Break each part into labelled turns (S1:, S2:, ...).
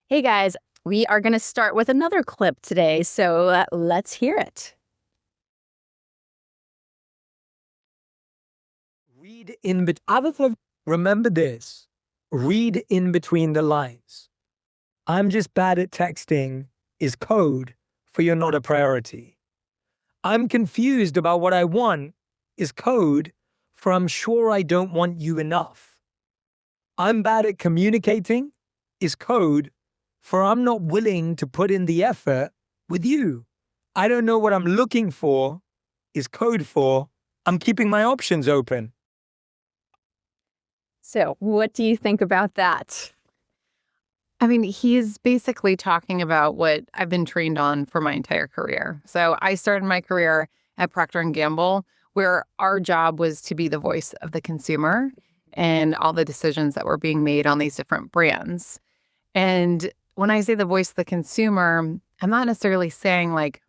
S1: Hey guys, we are going to start with another clip today, so let's hear it.
S2: Remember this. Read in between the lines. I'm just bad at texting is code for you're not a priority. I'm confused about what I want is code for I'm sure I don't want you enough. I'm bad at communicating is code for I'm not willing to put in the effort with you. I don't know what I'm looking for is code for I'm keeping my options open.
S1: So what do you think about that?
S3: I mean, he's basically talking about what I've been trained on for my entire career. So I started my career at Procter Gamble, where our job was to be the voice of the consumer and all the decisions that were being made on these different brands. And when I say the voice of the consumer, I'm not necessarily saying like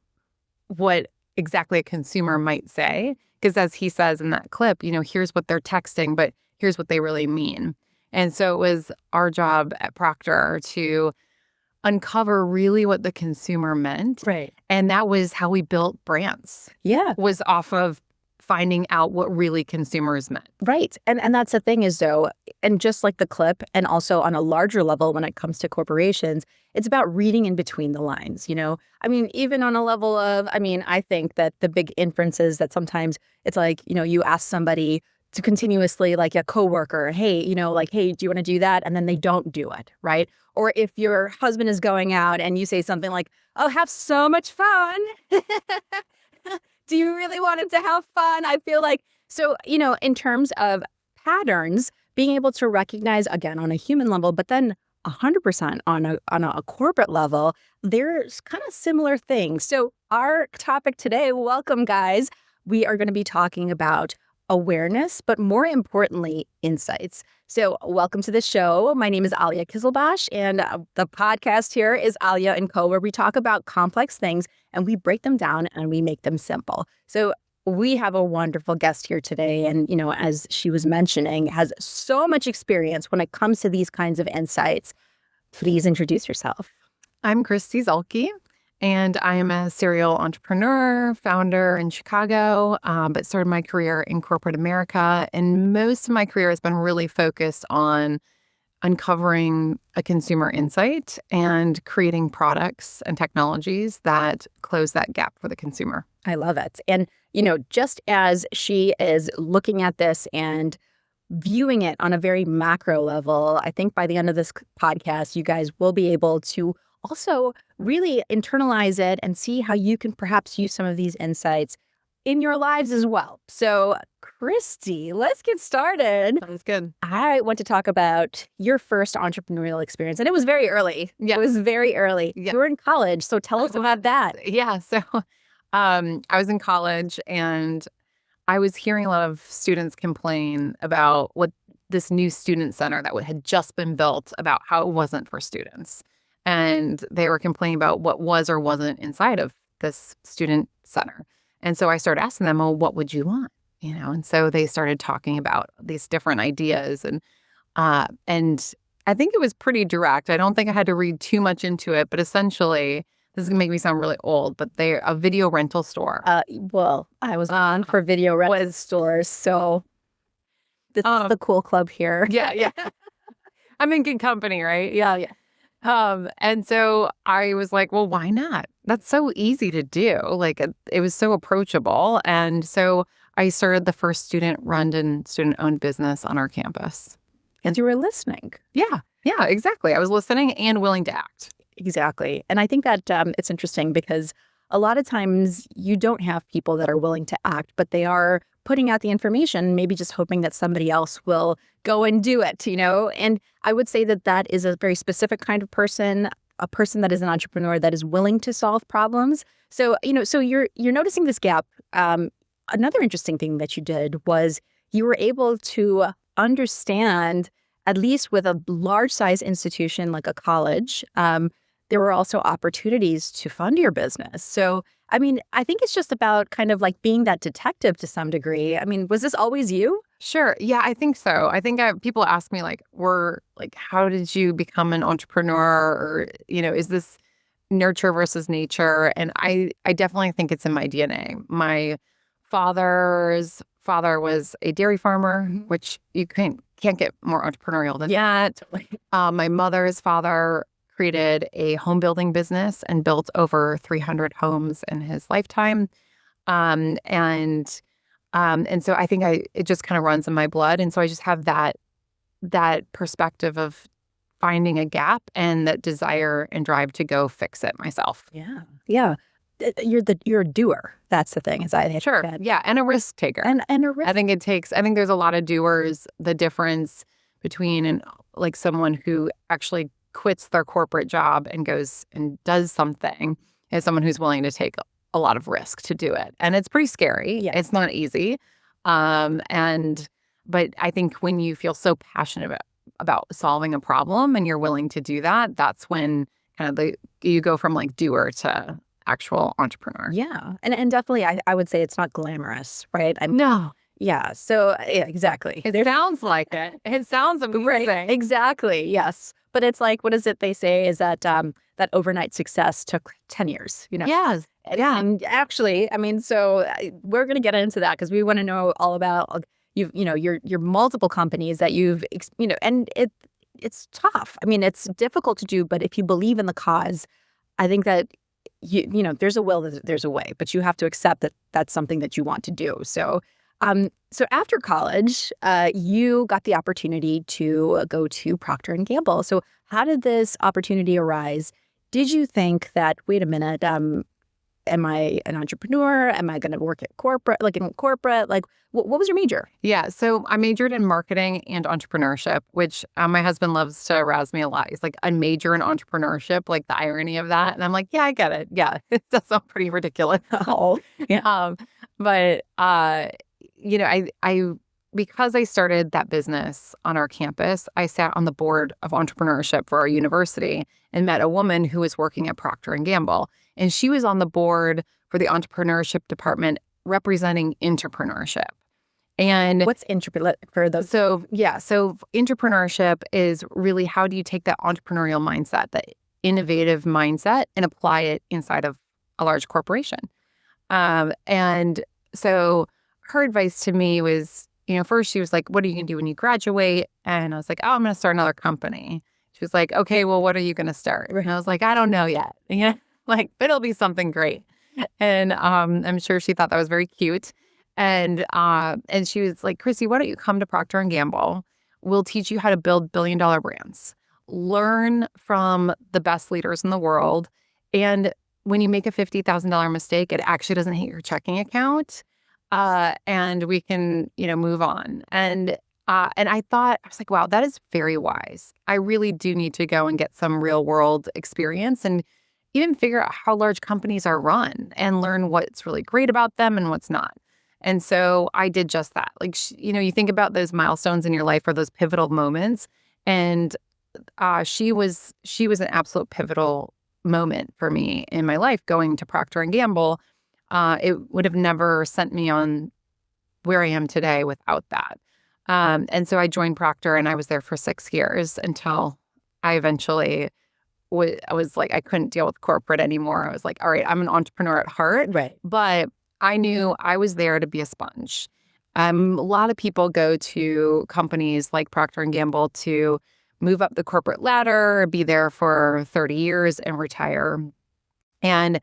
S3: what exactly a consumer might say, because as he says in that clip, here's what they're texting, but here's what they really mean. And so it was our job at Procter to uncover really what the consumer meant.
S1: Right.
S3: And that was how we built brands.
S1: Yeah.
S3: Was off of finding out what really consumers meant.
S1: Right. And that's the thing is, though, and just like the clip, and also on a larger level when it comes to corporations, it's about reading in between the lines, I mean, even on a level of, I think that the big inferences that sometimes it's like, you ask somebody to continuously, like a coworker, hey, hey, do you want to do that? And then they don't do it, right? Or if your husband is going out and you say something like, oh, have so much fun. Do you really want him to have fun? I feel like, so, in terms of patterns, being able to recognize, again, on a human level, but then 100% on a corporate level, there's kind of similar things. So our topic today, welcome, guys. We are going to be talking about awareness, but more importantly, insights. So welcome to the show. My name is Alia Kizelbash, and the podcast here is Alia & Co., where we talk about complex things and we break them down and we make them simple. So we have a wonderful guest here today, and, as she was mentioning, has so much experience when it comes to these kinds of insights. Please introduce yourself.
S3: I'm Kristi Zuhlke. And I am a serial entrepreneur, founder in Chicago, but started my career in corporate America. And most of my career has been really focused on uncovering a consumer insight and creating products and technologies that close that gap for the consumer.
S1: I love it. And, just as she is looking at this and viewing it on a very macro level, I think by the end of this podcast, you guys will be able to also really internalize it and see how you can perhaps use some of these insights in your lives as well. So, Christy, let's get started.
S3: Sounds good.
S1: I want to talk about your first entrepreneurial experience. And it was very early.
S3: Yeah.
S1: It was very early.
S3: Yeah.
S1: You were in college. So tell us about that.
S3: Yeah. So I was in college and I was hearing a lot of students complain about what this new student center that had just been built, about how it wasn't for students. And they were complaining about what was or wasn't inside of this student center. And so I started asking them, well, what would you want? And so they started talking about these different ideas. And I think it was pretty direct. I don't think I had to read too much into it, but essentially, this is going to make me sound really old, but they're a video rental store.
S1: Well, I was on for video rental stores, so this is the cool club here.
S3: Yeah. I'm in good company, right?
S1: Yeah.
S3: And so I was like, well, why not? That's so easy to do. Like, it was so approachable. And so I started the first student-run and student-owned business on our campus.
S1: And you were listening.
S3: Yeah, exactly. I was listening and willing to act.
S1: Exactly. And I think that it's interesting because a lot of times you don't have people that are willing to act, but they are putting out the information, maybe just hoping that somebody else will go and do it, And I would say that that is a very specific kind of person, a person that is an entrepreneur that is willing to solve problems. So, so you're noticing this gap. Another interesting thing that you did was you were able to understand, at least with a large size institution like a college, there were also opportunities to fund your business. So, I think it's just about kind of like being that detective to some degree. Was this always you?
S3: Sure. Yeah, I think so. I think people ask me how did you become an entrepreneur? Or, is this nurture versus nature? And I definitely think it's in my DNA. My father's father was a dairy farmer, which you can't get more entrepreneurial than that. My mother's father created a home building business and built over 300 homes in his lifetime. Um, and and so I think it just kind of runs in my blood. And so I just have that perspective of finding a gap and that desire and drive to go fix it myself.
S1: Yeah. Yeah. You're a doer. That's the thing. Is I
S3: Sure.
S1: that-
S3: Yeah. And a risk taker.
S1: and a risk.
S3: I think there's a lot of doers. The difference between someone who actually quits their corporate job and goes and does something is someone who's willing to take a lot of risk to do it. And it's pretty scary.
S1: Yeah.
S3: It's not easy. But I think when you feel so passionate about solving a problem and you're willing to do that, that's when kind of you go from doer to actual entrepreneur.
S1: Yeah. And definitely I would say it's not glamorous, right?
S3: No.
S1: Yeah. So yeah, exactly.
S3: It sounds like it. It sounds amazing.
S1: Right. Exactly. Yes. But it's like, what is it they say is that that overnight success took 10 years,
S3: Yes. Yeah.
S1: And actually, I mean, so we're going to get into that because we want to know all about your multiple companies that and it's tough. I mean, it's difficult to do, but if you believe in the cause, I think that there's a will, there's a way, but you have to accept that that's something that you want to do. So after college, you got the opportunity to go to Procter & Gamble. So how did this opportunity arise? Did you think that, wait a minute, am I an entrepreneur? Am I going to work at corporate? What was your major?
S3: Yeah. So I majored in marketing and entrepreneurship, which my husband loves to razz me a lot. He's like, a major in entrepreneurship, like the irony of that. And I'm like, yeah, I get it. Yeah. It does sound pretty ridiculous.
S1: Oh, yeah.
S3: But because I started that business on our campus, I sat on the board of entrepreneurship for our university and met a woman who was working at Procter & Gamble. And she was on the board for the entrepreneurship department representing entrepreneurship. And
S1: What's for those?
S3: so entrepreneurship is really, how do you take that entrepreneurial mindset, that innovative mindset, and apply it inside of a large corporation? And so her advice to me was, first she was like, what are you going to do when you graduate? And I was like, oh, I'm going to start another company. She was like, okay, well, what are you going to start? And I was like, I don't know yet. But it'll be something great. And I'm sure she thought that was very cute. And she was like, Christy, why don't you come to Procter & Gamble? We'll teach you how to build billion-dollar brands. Learn from the best leaders in the world. And when you make a $50,000 mistake, it actually doesn't hit your checking account. And we can, move on. And I thought, I was like, wow, that is very wise. I really do need to go and get some real world experience and even figure out how large companies are run and learn what's really great about them and what's not. And so I did just that. You think about those milestones in your life or those pivotal moments. And she was an absolute pivotal moment for me in my life going to Procter & Gamble. It would have never sent me on where I am today without that. And so I joined Procter and I was there for 6 years until I eventually I was like, I couldn't deal with corporate anymore. I was like, all right, I'm an entrepreneur at heart.
S1: Right.
S3: But I knew I was there to be a sponge. A lot of people go to companies like Procter & Gamble to move up the corporate ladder, be there for 30 years and retire. And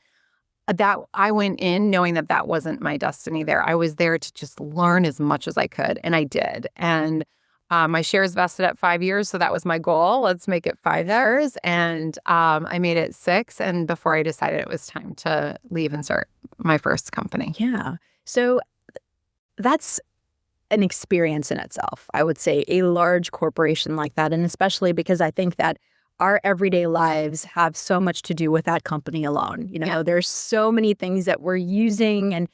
S3: that I went in knowing that wasn't my destiny there. I was there to just learn as much as I could, and I did. And my shares vested at 5 years, so that was my goal. Let's make it 5 years. And I made it 6, and before I decided it was time to leave and start my first company.
S1: Yeah. So that's an experience in itself, I would say, a large corporation like that, and especially because I think that our everyday lives have so much to do with that company alone. There's so many things that we're using and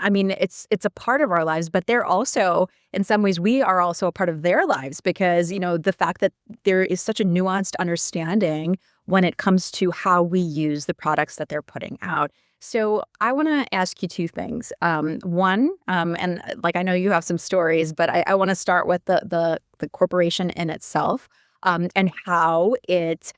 S1: I mean, it's a part of our lives, but they're also, in some ways, we are also a part of their lives because, the fact that there is such a nuanced understanding when it comes to how we use the products that they're putting out. So I want to ask you two things. One, and like I know you have some stories, but I want to start with the corporation in itself, and how it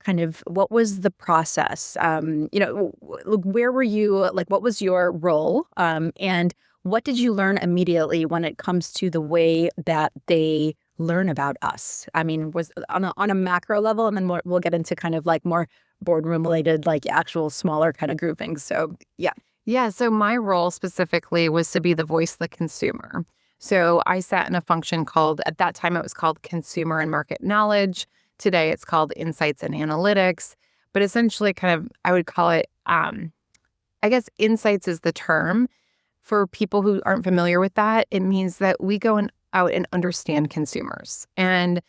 S1: kind of what was the process? Where were you? Like, what was your role? And what did you learn immediately when it comes to the way that they learn about us? I mean, was on a macro level, and then we'll get into kind of like more boardroom related, like actual smaller kind of groupings. So yeah.
S3: Yeah, so my role specifically was to be the voice of the consumer. So I sat in a function called, at that time it was called Consumer and Market Knowledge. Today it's called Insights and Analytics. But essentially kind of, I would call it, I guess insights is the term. For people who aren't familiar with that, it means that we go out and understand consumers. And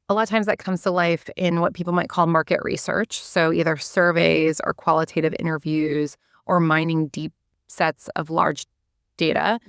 S3: a lot of times that comes to life in what people might call market research. So either surveys or qualitative interviews or mining deep sets of large data.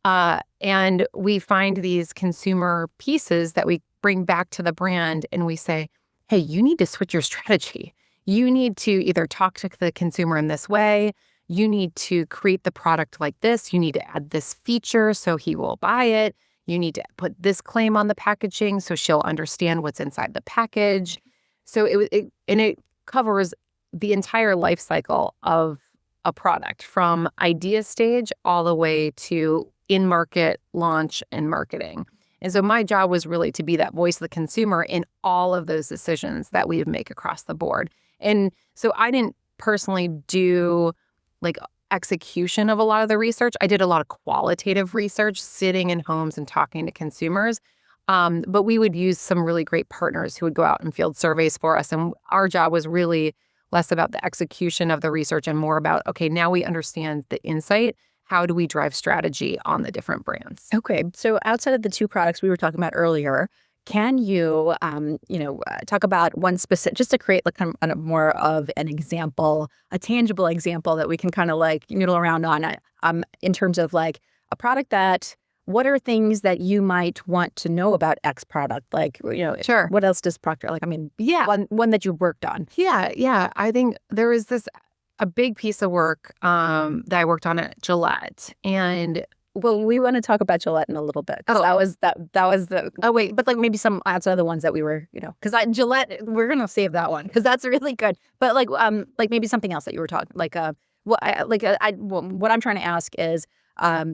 S3: And we find these consumer pieces that we bring back to the brand and we say, hey, you need to switch your strategy. You need to either talk to the consumer in this way. You need to create the product like this. You need to add this feature so he will buy it. You need to put this claim on the packaging so she'll understand what's inside the package. So it covers the entire life cycle of a product from idea stage all the way to in-market launch and marketing. And so my job was really to be that voice of the consumer in all of those decisions that we would make across the board. And so I didn't personally do like execution of a lot of the research. I did a lot of qualitative research, sitting in homes and talking to consumers. But we would use some really great partners who would go out and field surveys for us. And our job was really less about the execution of the research and more about, okay, now we understand the insight. How do we drive strategy on the different brands?
S1: Okay. So outside of the two products we were talking about earlier, can you, talk about one specific, just to create like kind of more of an example, a tangible example that we can kind of like noodle around on, in terms of like a product that, what are things that you might want to know about X product? Like,
S3: Sure.
S1: What else does Procter, like, I mean,
S3: Yeah.
S1: one that you worked on.
S3: Yeah. I think there was a big piece of work that I worked on at Gillette. And
S1: Well, we want to talk about Gillette in a little bit.
S3: Oh.
S1: That was the. Oh wait, but like maybe some outside of the ones that we were, because Gillette, we're gonna save that one because that's really good. But like maybe something else that you were talking, what I'm trying to ask is,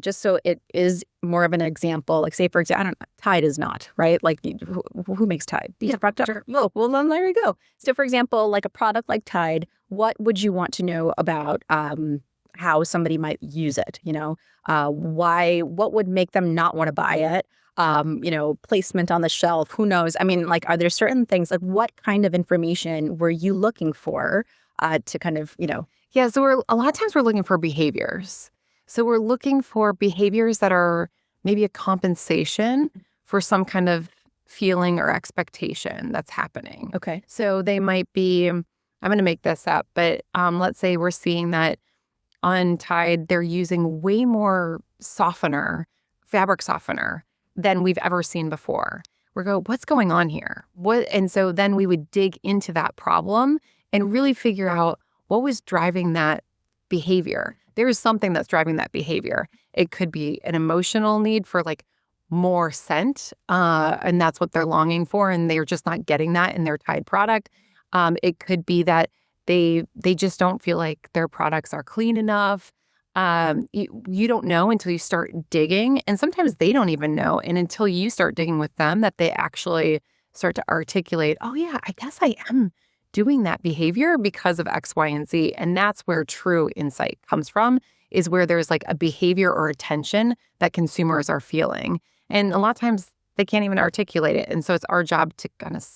S1: just so it is more of an example. Like say for example, I don't know, Tide is not right. Like who makes Tide?
S3: Yeah,
S1: Procter.
S3: sure.
S1: Well, then there you go. So for example, like a product like Tide, what would you want to know about how somebody might use it? What would make them not want to buy it? Placement on the shelf, who knows? I mean, like, are there certain things, like what kind of information were you looking for to kind of,
S3: Yeah, so a lot of times we're looking for behaviors. So we're looking for behaviors that are maybe a compensation for some kind of feeling or expectation that's happening.
S1: Okay.
S3: So they might be, I'm going to make this up, but let's say we're seeing that on Tide, they're using way more fabric softener than we've ever seen before. What's going on here? And so then we would dig into that problem and really figure out what was driving that behavior. There is something that's driving that behavior. It could be an emotional need for like more scent, and that's what they're longing for, and they're just not getting that in their Tide product. It could be that they just don't feel like their products are clean enough. You don't know until you start digging, and sometimes they don't even know. And until you start digging with them, that they actually start to articulate, oh yeah, I guess I am doing that behavior because of X, Y, and Z. And that's where true insight comes from, is where there's like a behavior or attention that consumers are feeling. And a lot of times they can't even articulate it. And so it's our job to kind of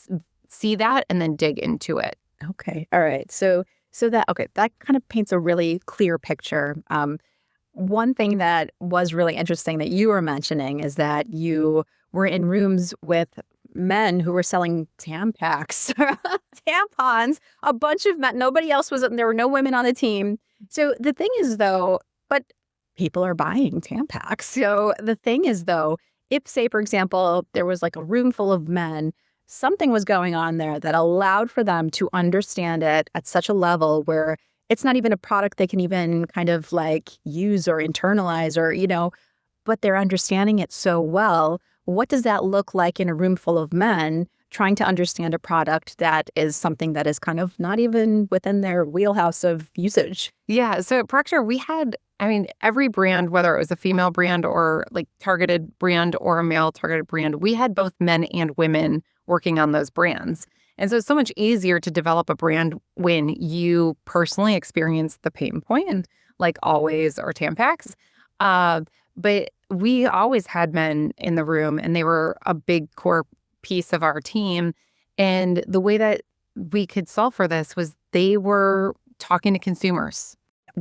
S3: see that and then dig into it.
S1: Okay. All right. So that kind of paints a really clear picture. One thing that was really interesting that you were mentioning is that you were in rooms with men who were selling Tampax, tampons, a bunch of men. Nobody else was, there were no women on the team. So the thing is though, but people are buying Tampax. So the thing is though, if say, for example, there was like a room full of men, something was going on there that allowed for them to understand it at such a level where it's not even a product they can even kind of like use or internalize or, but they're understanding it so well. What does that look like in a room full of men trying to understand a product that is something that is kind of not even within their wheelhouse of usage?
S3: Yeah. So at Procter, we had, every brand, whether it was a female brand or like targeted brand or a male targeted brand, we had both men and women working on those brands. And so it's so much easier to develop a brand when you personally experience the pain point, like Always or Tampax. But we always had men in the room, and they were a big core piece of our team. And the way that we could solve for this was they were talking to consumers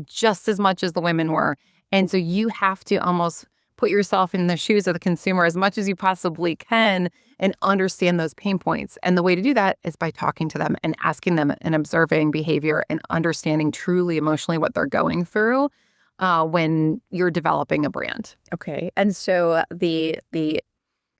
S3: just as much as the women were. And so you have to almost put yourself in the shoes of the consumer as much as you possibly can and understand those pain points. And the way to do that is by talking to them and asking them and observing behavior and understanding truly emotionally what they're going through when you're developing a brand.
S1: Okay. And so the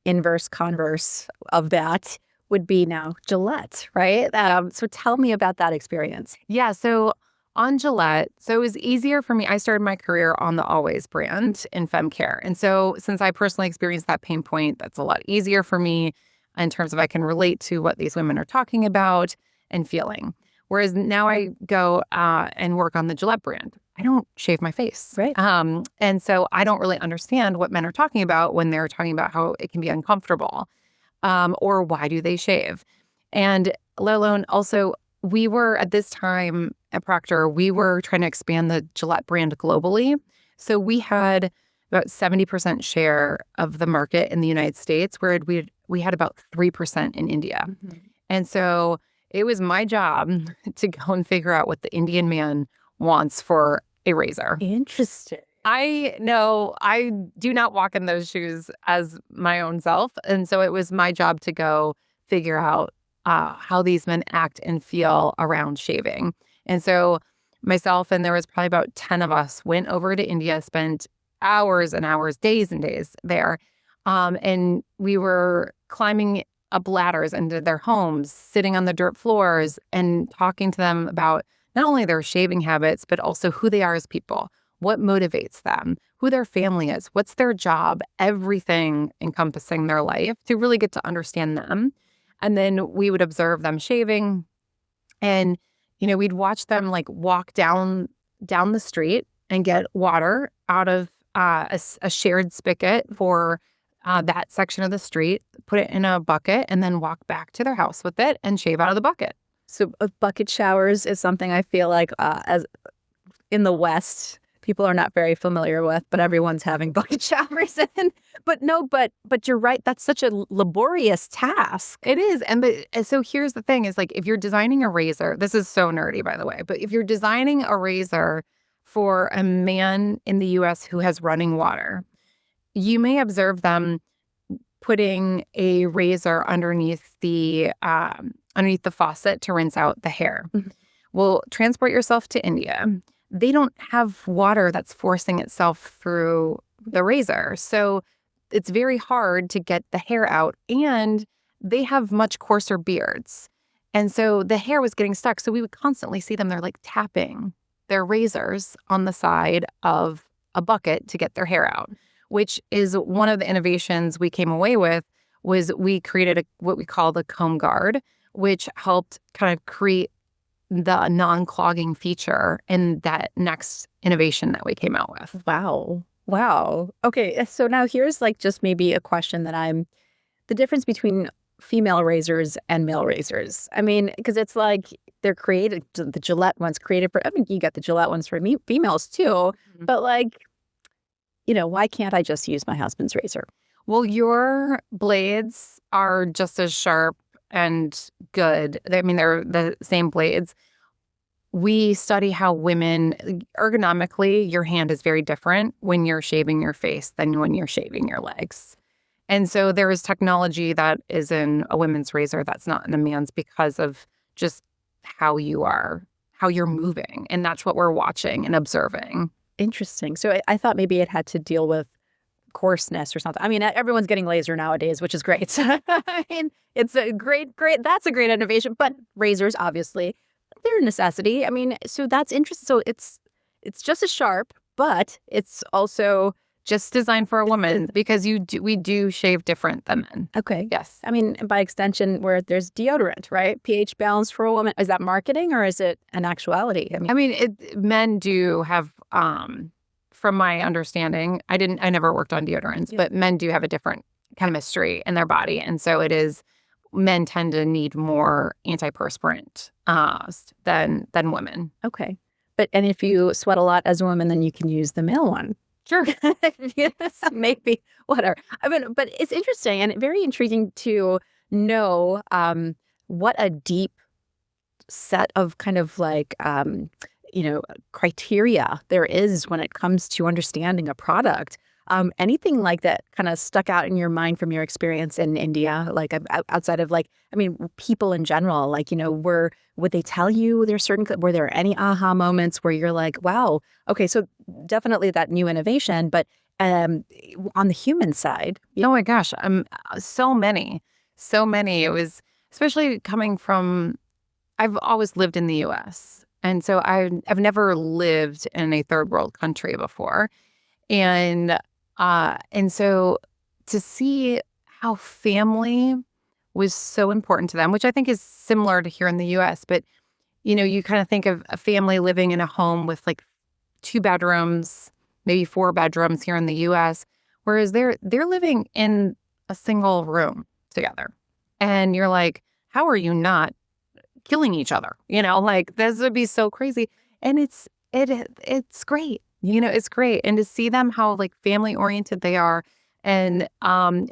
S1: inverse converse of that would be now Gillette, right? So tell me about that experience.
S3: Yeah. So on Gillette, so it was easier for me. I started my career on the Always brand in fem care. And so since I personally experienced that pain point, that's a lot easier for me in terms of I can relate to what these women are talking about and feeling. Whereas now I go and work on the Gillette brand. I don't shave my face.
S1: Right.
S3: And so I don't really understand what men are talking about when they're talking about how it can be uncomfortable or why do they shave. And let alone also, we were at this time at Procter, we were trying to expand the Gillette brand globally. So we had about 70% share of the market in the United States, where we had about 3% in India. Mm-hmm. And so it was my job to go and figure out what the Indian man wants for a razor.
S1: Interesting.
S3: I know I do not walk in those shoes as my own self. And so it was my job to go figure out how these men act and feel around shaving. And so myself, and there was probably about 10 of us, went over to India, spent hours and hours, days and days there. And we were climbing up ladders into their homes, sitting on the dirt floors and talking to them about not only their shaving habits, but also who they are as people, what motivates them, who their family is, what's their job, everything encompassing their life to really get to understand them. And then we would observe them shaving, and we'd watch them like walk down the street and get water out of a shared spigot for that section of the street, put it in a bucket, and then walk back to their house with it and shave out of the bucket.
S1: So bucket showers is something I feel like as in the West, people are not very familiar with, but everyone's having bucket showers. But you're right. That's such a laborious task.
S3: It is. And so here's the thing is like, if you're designing a razor, this is so nerdy, by the way, but if you're designing a razor for a man in the US who has running water, you may observe them putting a razor underneath the faucet to rinse out the hair. Mm-hmm. Well, transport yourself to India. They don't have water that's forcing itself through the razor. So it's very hard to get the hair out, and they have much coarser beards. And so the hair was getting stuck. So we would constantly see them. They're like tapping their razors on the side of a bucket to get their hair out, which is one of the innovations we came away with. Was we created what we call the comb guard, which helped kind of create the non-clogging feature in that next innovation that we came out with.
S1: Wow. Okay, so now here's like just maybe a question that the difference between female razors and male razors. I mean, because it's like they're created, the Gillette one's created for, you got the Gillette ones for females too, mm-hmm. But like, why can't I just use my husband's razor?
S3: Well, your blades are just as sharp and good. I mean, they're the same blades. We study how women, ergonomically, your hand is very different when you're shaving your face than when you're shaving your legs. And so there is technology that is in a women's razor that's not in a man's because of just how you're moving. And that's what we're watching and observing.
S1: Interesting. So I thought maybe it had to deal with coarseness or something. I mean, everyone's getting laser nowadays, which is great. I mean, it's a great, that's a great innovation. But razors, obviously, clear necessity. I mean, so that's interesting. So it's just as sharp, but it's also
S3: Just designed for a woman because we do shave different than men.
S1: okay.
S3: Yes.
S1: I mean, by extension, where there's deodorant, right? pH balance for a woman. Is that marketing or is it an actuality?
S3: I mean, men do have, from my understanding, I never worked on deodorants,
S1: Yeah.
S3: but men do have a different chemistry in their body. And so it is, men tend to need more antiperspirant than women.
S1: Okay. And if you sweat a lot as a woman, then you can use the male one.
S3: Sure.
S1: Yes, maybe, whatever. I mean, but it's interesting and very intriguing to know what a deep set of kind of like, criteria there is when it comes to understanding a product. Anything like that kind of stuck out in your mind from your experience in India, like outside of like, I mean, people in general, like, would they tell you were there any aha moments where you're like, wow, okay, so definitely that new innovation, but on the human side,
S3: Oh my gosh, so many. It was, especially coming from, I've always lived in the U.S. And so I've never lived in a third world country before. And so to see how family was so important to them, which I think is similar to here in the U.S., but, you kind of think of a family living in a home with like 2 bedrooms, maybe 4 bedrooms here in the U.S., whereas they're living in a single room together. And you're like, how are you not killing each other? Like this would be so crazy. And it's great. It's great. And to see them how like family oriented they are and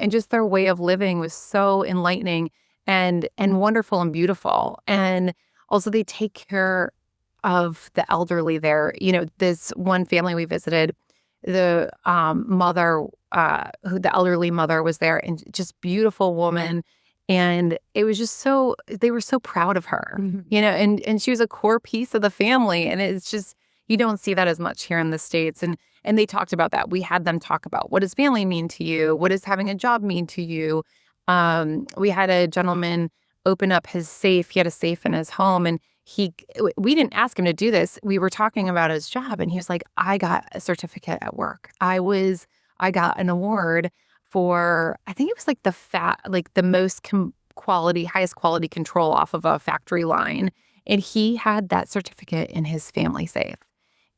S3: just their way of living was so enlightening and wonderful and beautiful. And also they take care of the elderly there. This one family we visited, the mother, the elderly mother was there, and just beautiful woman. And it was just they were so proud of her, and she was a core piece of the family. And it's just, you don't see that as much here in the States. And they talked about that. We had them talk about, what does family mean to you? What does having a job mean to you? We had a gentleman open up his safe. He had a safe in his home, and we didn't ask him to do this. We were talking about his job, and he was like, I got a certificate at work. I got an award for, I think it was like the most highest quality control off of a factory line. And he had that certificate in his family safe.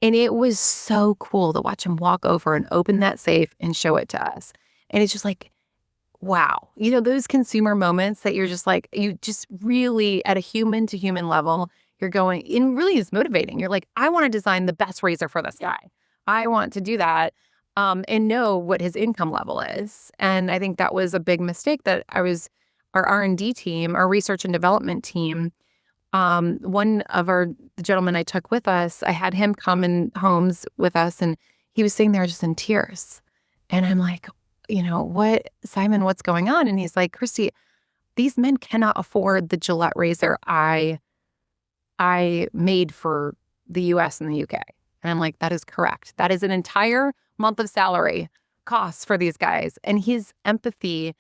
S3: And it was so cool to watch him walk over and open that safe and show it to us. And it's just like, wow. Those consumer moments that you're just like, you just really at a human to human level, you're going, and really is motivating. You're like, I want to design the best razor for this guy. I want to do that. And know what his income level is. And I think that was a big mistake that our R&D team, our research and development team, one of the gentlemen I took with us, I had him come in homes with us, and he was sitting there just in tears. And I'm like, Simon, what's going on? And he's like, Christy, these men cannot afford the Gillette razor I made for the US and the UK. And I'm like, that is correct. That is an entire month of salary costs for these guys. And his empathy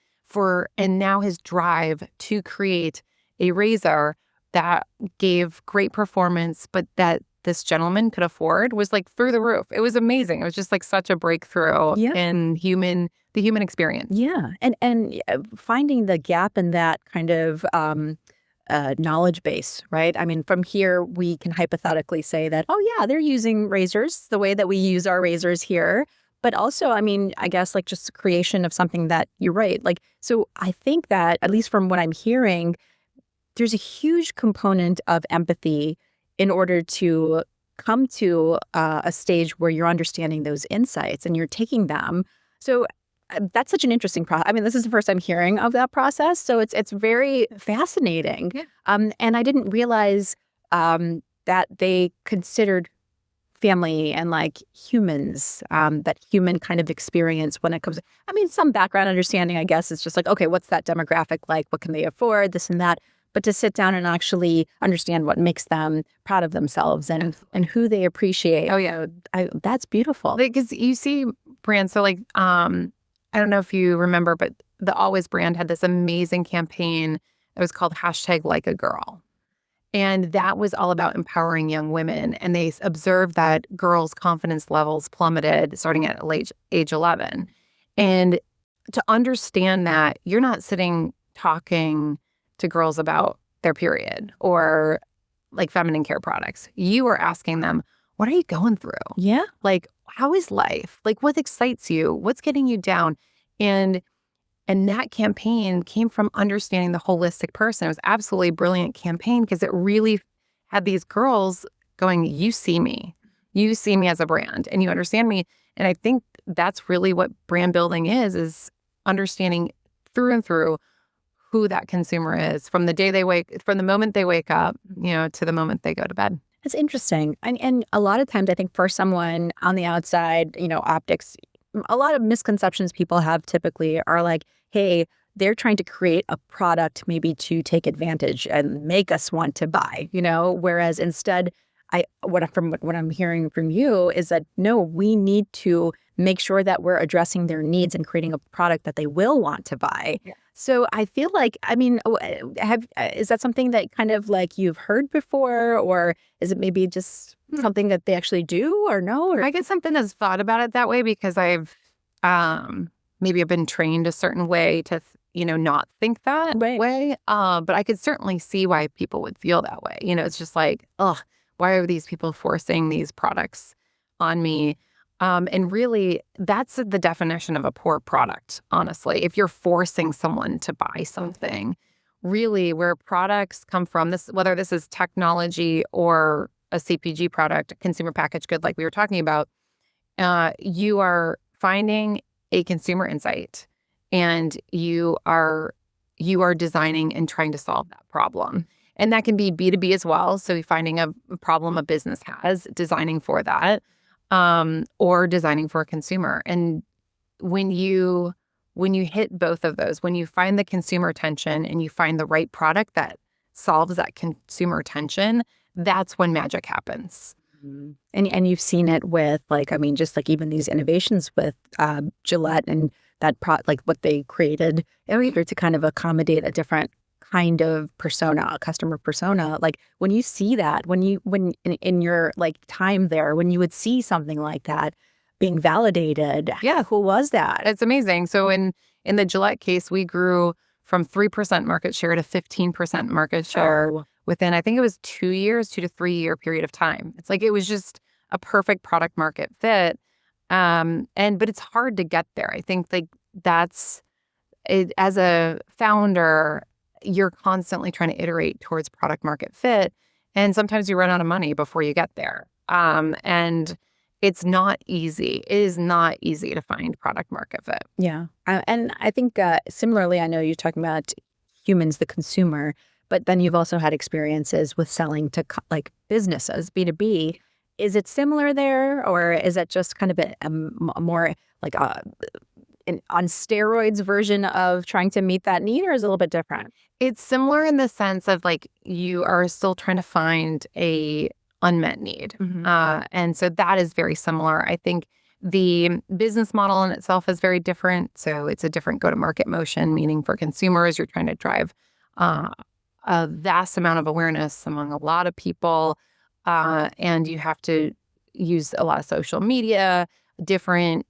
S3: and now his drive to create a razor that gave great performance, but that this gentleman could afford was like through the roof. It was amazing. It was just like such a breakthrough in the human experience.
S1: Yeah. And finding the gap in that kind of knowledge base, right? I mean, from here, we can hypothetically say that, oh, yeah, they're using razors the way that we use our razors here. But also, I mean, I guess like just the creation of something that you're right. Like, so I think that, at least from what I'm hearing, there's a huge component of empathy in order to come to a stage where you're understanding those insights and you're taking them. So that's such an interesting process. I mean, this is the first I'm hearing of that process. So it's very fascinating.
S3: Yeah.
S1: And I didn't realize that they considered family and like humans, that human kind of experience when it comes. I mean, some background understanding, I guess, is just like, okay, what's that demographic like? What can they afford? This and that. But to sit down and actually understand what makes them proud of themselves and who they appreciate.
S3: Oh, yeah.
S1: That's beautiful.
S3: Because you see brands, so like, I don't know if you remember, but the Always brand had this amazing campaign that was called #LikeAGirl. And that was all about empowering young women. And they observed that girls' confidence levels plummeted starting at age 11. And to understand that you're not sitting talking to girls about their period or like feminine care products. You are asking them, what are you going through?
S1: Yeah.
S3: Like, how is life? Like, what excites you? What's getting you down? And that campaign came from understanding the holistic person. It was absolutely a brilliant campaign because it really had these girls going, you see me as a brand and you understand me. And I think that's really what brand building is understanding through and through who that consumer is from the moment they wake up, to the moment they go to bed.
S1: It's interesting. And a lot of times I think for someone on the outside, optics, a lot of misconceptions people have typically are like, hey, they're trying to create a product maybe to take advantage and make us want to buy, whereas instead what I'm hearing from you is that no, we need to make sure that we're addressing their needs and creating a product that they will want to buy. Yeah. So I feel like, is that something that kind of like you've heard before, or is it maybe just something that they actually do or no? Or?
S3: I guess something that's thought about it that way because I've maybe I've been trained a certain way to, not think that way. But I could certainly see why people would feel that way. It's just like, why are these people forcing these products on me? And really, that's the definition of a poor product, honestly. If you're forcing someone to buy something, really where products come from, whether this is technology or a CPG product, a consumer packaged good like we were talking about, you are finding a consumer insight and you are designing and trying to solve that problem. And that can be B2B as well. So you're finding a problem a business has, designing for that, or designing for a consumer. And when you hit both of those, when you find the consumer tension and you find the right product that solves that consumer tension, that's when magic happens.
S1: Mm-hmm. And you've seen it with just like even these innovations with Gillette and that like what they created in order to kind of accommodate a different kind of persona, a customer persona. Like when you see that, when in your like time there, when you would see something like that being validated, yeah, who was that?
S3: It's amazing. So in the Gillette case, we grew from 3% market share to 15% market share within, I think it was 2 to 3 year period of time. It's like it was just a perfect product market fit. But it's hard to get there. I think like that's it, as a founder, you're constantly trying to iterate towards product market fit. And sometimes you run out of money before you get there. And it's not easy. It is not easy to find product market fit.
S1: Yeah. And I think similarly, I know you're talking about humans, the consumer, but then you've also had experiences with selling to like businesses, B2B. Is it similar there, or is it just kind of a more like an on steroids version of trying to meet that need, or is it a little bit different?
S3: It's similar in the sense of like you are still trying to find a unmet need.
S1: Mm-hmm.
S3: And so that is very similar. I think the business model in itself is very different. So it's a different go-to-market motion, meaning for consumers, you're trying to drive a vast amount of awareness among a lot of people. And you have to use a lot of social media, different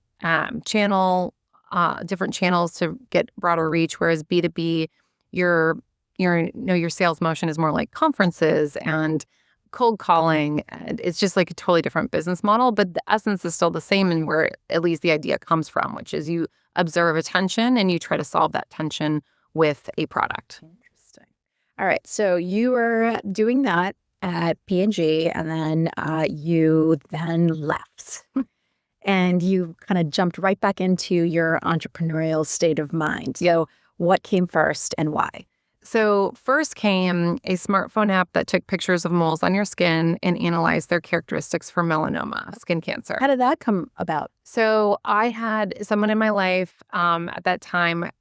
S3: channels to get broader reach. Whereas B2B, your sales motion is more like conferences and cold calling. And it's just like a totally different business model, but the essence is still the same, and where at least the idea comes from, which is you observe a tension and you try to solve that tension with a product.
S1: Interesting. All right. So you were doing that at P&G, and then you then left. And you kind of jumped right back into your entrepreneurial state of mind. So what came first and why?
S3: So first came a smartphone app that took pictures of moles on your skin and analyzed their characteristics for melanoma, skin cancer.
S1: How did that come about?
S3: So I had someone in my life at that time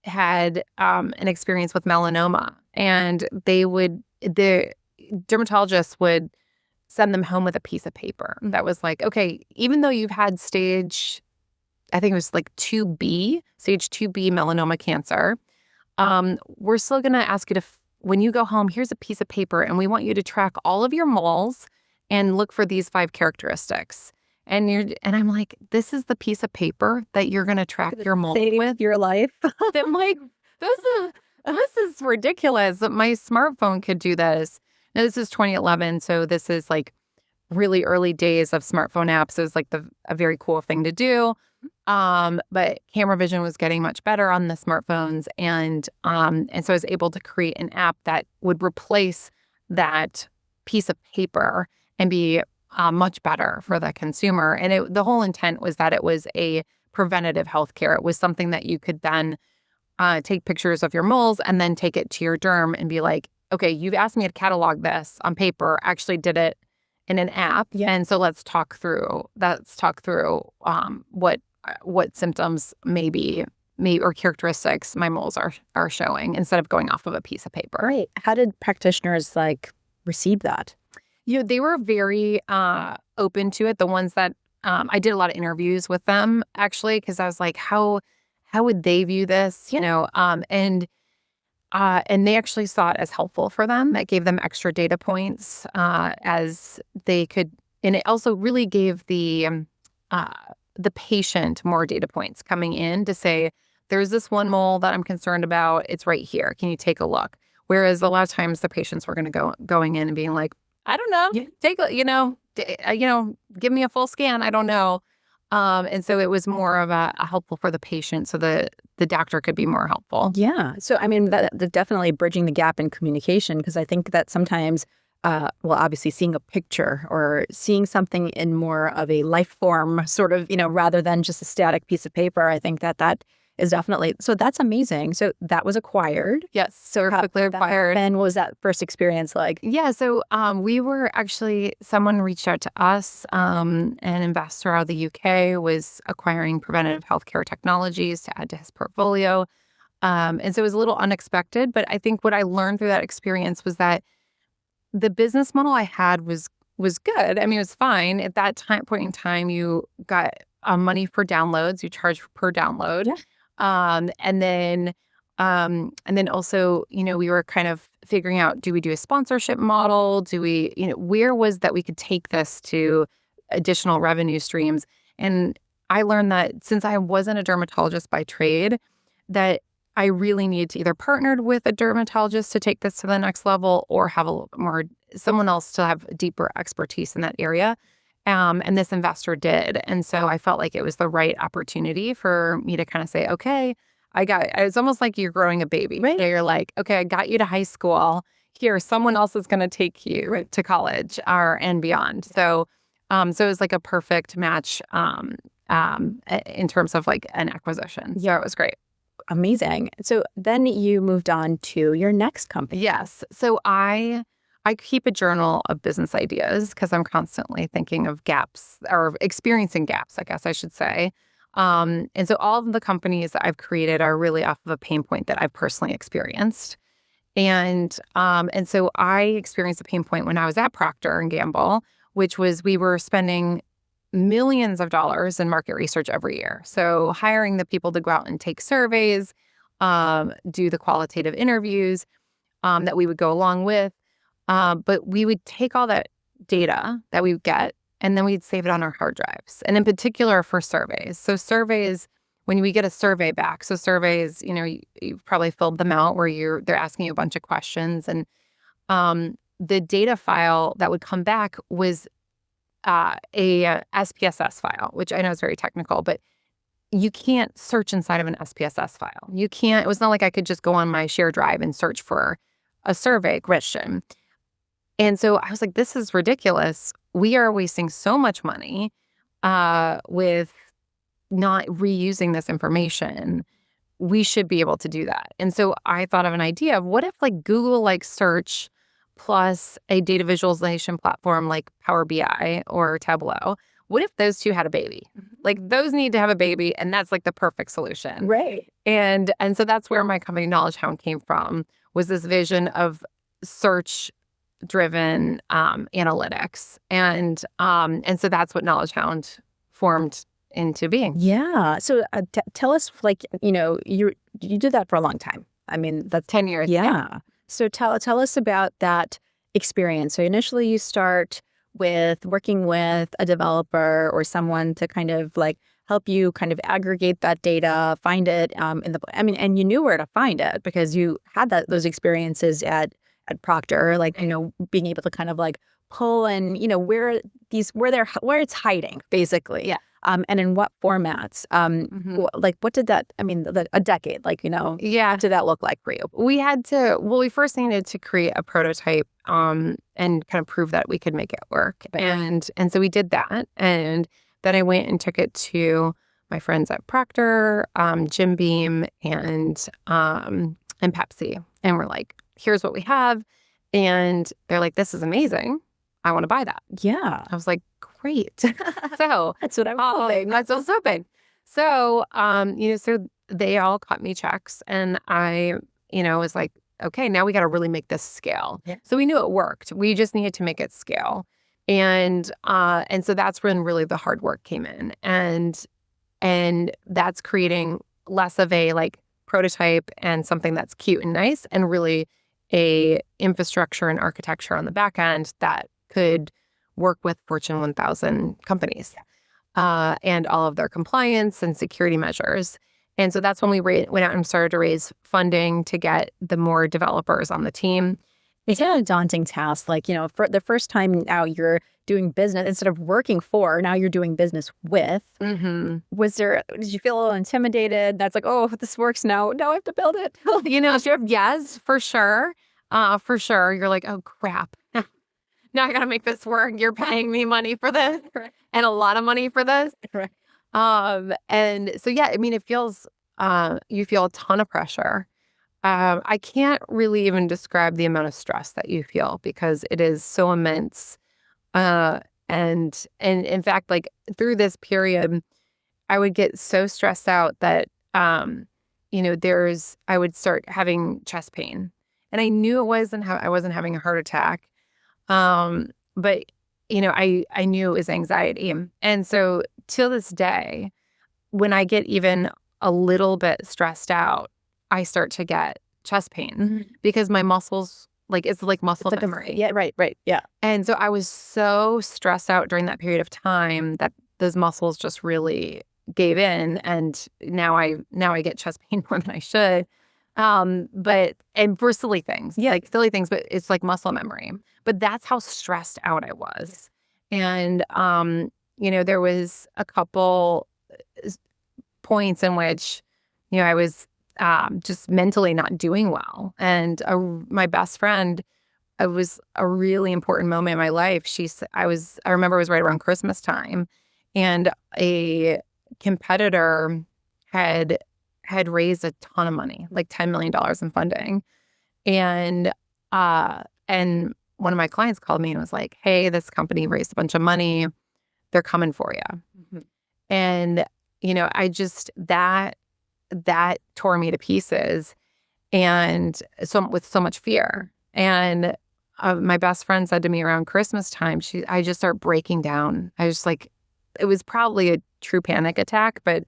S3: had an experience with melanoma, and the dermatologist would send them home with a piece of paper that was like, okay, even though you've had stage 2B melanoma cancer, we're still going to ask you to when you go home, here's a piece of paper and we want you to track all of your moles and look for these 5 characteristics. And I'm like, this is the piece of paper that you're going to track your moles with?
S1: Your life.
S3: I'm like, this is ridiculous that my smartphone could do this. Now, this is 2011, so this is like really early days of smartphone apps. It was like a very cool thing to do. But camera vision was getting much better on the smartphones, and so I was able to create an app that would replace that piece of paper and be much better for the consumer. And the whole intent was that it was a preventative healthcare. It was something that you could then take pictures of your moles and then take it to your derm and be like, okay, you've asked me to catalog this on paper, actually did it in an app.
S1: Yeah.
S3: And so let's talk through what symptoms maybe or characteristics my moles are showing instead of going off of a piece of paper.
S1: Right. How did practitioners receive that?
S3: They were very open to it. The ones that I did a lot of interviews with them, actually, because I was like, how would they view this? And they actually saw it as helpful for them. That gave them extra data points as they could, and it also really gave the patient more data points coming in to say, there's this one mole that I'm concerned about. It's right here. Can you take a look? Whereas a lot of times the patients were going to going in and being like, I don't know.
S1: Yeah.
S3: Take a, give me a full scan. I don't know. And so it was more of a helpful for the patient, so the doctor could be more helpful.
S1: Yeah. So, I mean, that definitely bridging the gap in communication, because I think that sometimes, obviously seeing a picture or seeing something in more of a life form sort of, rather than just a static piece of paper, I think that is definitely, so that's amazing. So that was acquired.
S3: Yes. So quickly acquired.
S1: And what was that first experience like?
S3: Yeah. So someone reached out to us, an investor out of the UK was acquiring preventative healthcare technologies to add to his portfolio. And so it was a little unexpected, but I think what I learned through that experience was that the business model I had was good. I mean, it was fine. At that point in time, you got money for downloads. You charge per download.
S1: Yeah.
S3: And then also, we were kind of figuring out, do we do a sponsorship model? Do we, where was that we could take this to additional revenue streams? And I learned that since I wasn't a dermatologist by trade, that I really need to either partnered with a dermatologist to take this to the next level or have a little bit more, someone else to have deeper expertise in that area. And this investor did. And so I felt like it was the right opportunity for me to kind of say, okay, it's almost like you're growing a baby.
S1: Right.
S3: You're like, okay, I got you to high school. Here, someone else is going to take you to college and beyond. So it was like a perfect match in terms of like an acquisition. Yeah, it was great.
S1: Amazing. So then you moved on to your next company.
S3: Yes. So I keep a journal of business ideas because I'm constantly thinking of gaps or experiencing gaps, I guess I should say. And so all of the companies that I've created are really off of a pain point that I've personally experienced. And so I experienced a pain point when I was at Procter Gamble, which was we were spending millions of dollars in market research every year. So hiring the people to go out and take surveys, do the qualitative interviews that we would go along with. But we would take all that data that we would get, and then we'd save it on our hard drives. And in particular for surveys. So surveys, when we get a survey back, so surveys, you've probably filled them out where they're asking you a bunch of questions. And the data file that would come back was a SPSS file, which I know is very technical, but you can't search inside of an SPSS file. It was not like I could just go on my shared drive and search for a survey question. And so I was like, this is ridiculous. We are wasting so much money with not reusing this information. We should be able to do that. And so I thought of an idea of what if Google search plus a data visualization platform like Power BI or Tableau, what if those two had a baby? Those need to have a baby, and that's the perfect solution.
S1: Right.
S3: And so that's where my company Knowledge Hound came from, was this vision of search-driven analytics. And so that's what Knowledge Hound formed into being.
S1: Yeah. So tell us, you did that for a long time. I mean, that's
S3: 10 years.
S1: Yeah. So tell us about that experience. So initially you start with working with a developer or someone to kind of like help you kind of aggregate that data, find it and you knew where to find it because you had those experiences at Procter, like, being able to kind of like pull and, where it's hiding, basically.
S3: Yeah.
S1: And in what formats. Like, what did that, a decade, like,
S3: Yeah.
S1: what did that look like for you?
S3: We first needed to create a prototype and kind of prove that we could make it work.
S1: Right.
S3: And so we did that. And then I went and took it to my friends at Procter, Jim Beam, and Pepsi. And we're like, here's what we have. And they're like, this is amazing. I want to buy that.
S1: Yeah.
S3: I was like, great. So
S1: That's what I'm hoping.
S3: that's what I was hoping. So, so they all cut me checks, and I, was like, okay, now we got to really make this scale.
S1: Yeah.
S3: So we knew it worked. We just needed to make it scale. And so that's when really the hard work came in. And that's creating less of a like prototype and something that's cute and nice, and really a infrastructure and architecture on the back end that could work with Fortune 1000 companies and all of their compliance and security measures. And so that's when we went out and started to raise funding to get the more developers on the team.
S1: It's kind of a daunting task. Like, for the first time now you're doing business instead of working for, now you're doing business with.
S3: Mm-hmm.
S1: Did you feel a little intimidated? That's like, oh, this works now. Now I have to build it.
S3: Yes, for sure. For sure. You're like, oh, crap. Now I got to make this work. You're paying me money for this and a lot of money for this.
S1: Correct.
S3: And so, yeah, it feels, you feel a ton of pressure. I can't really even describe the amount of stress that you feel because it is so immense. And in fact, like through this period, I would get so stressed out that, I would start having chest pain, and I knew I wasn't having a heart attack. But I knew it was anxiety. And so till this day, when I get even a little bit stressed out, I start to get chest pain because my muscles, like, it's like muscle memory.
S1: Yeah, right. Yeah.
S3: And so I was so stressed out during that period of time that those muscles just really gave in. And now I get chest pain more than I should. And for silly things, but it's like muscle memory. But that's how stressed out I was. And, there was a couple points in which, I was just mentally not doing well. And my best friend, it was a really important moment in my life. I remember it was right around Christmas time, and a competitor had raised a ton of money, like $10 million in funding. And one of my clients called me and was like, hey, this company raised a bunch of money. They're coming for you. Mm-hmm. And, I just, that tore me to pieces, and with so much fear. And my best friend said to me around Christmas time, I just start breaking down. I just like, it was probably a true panic attack, but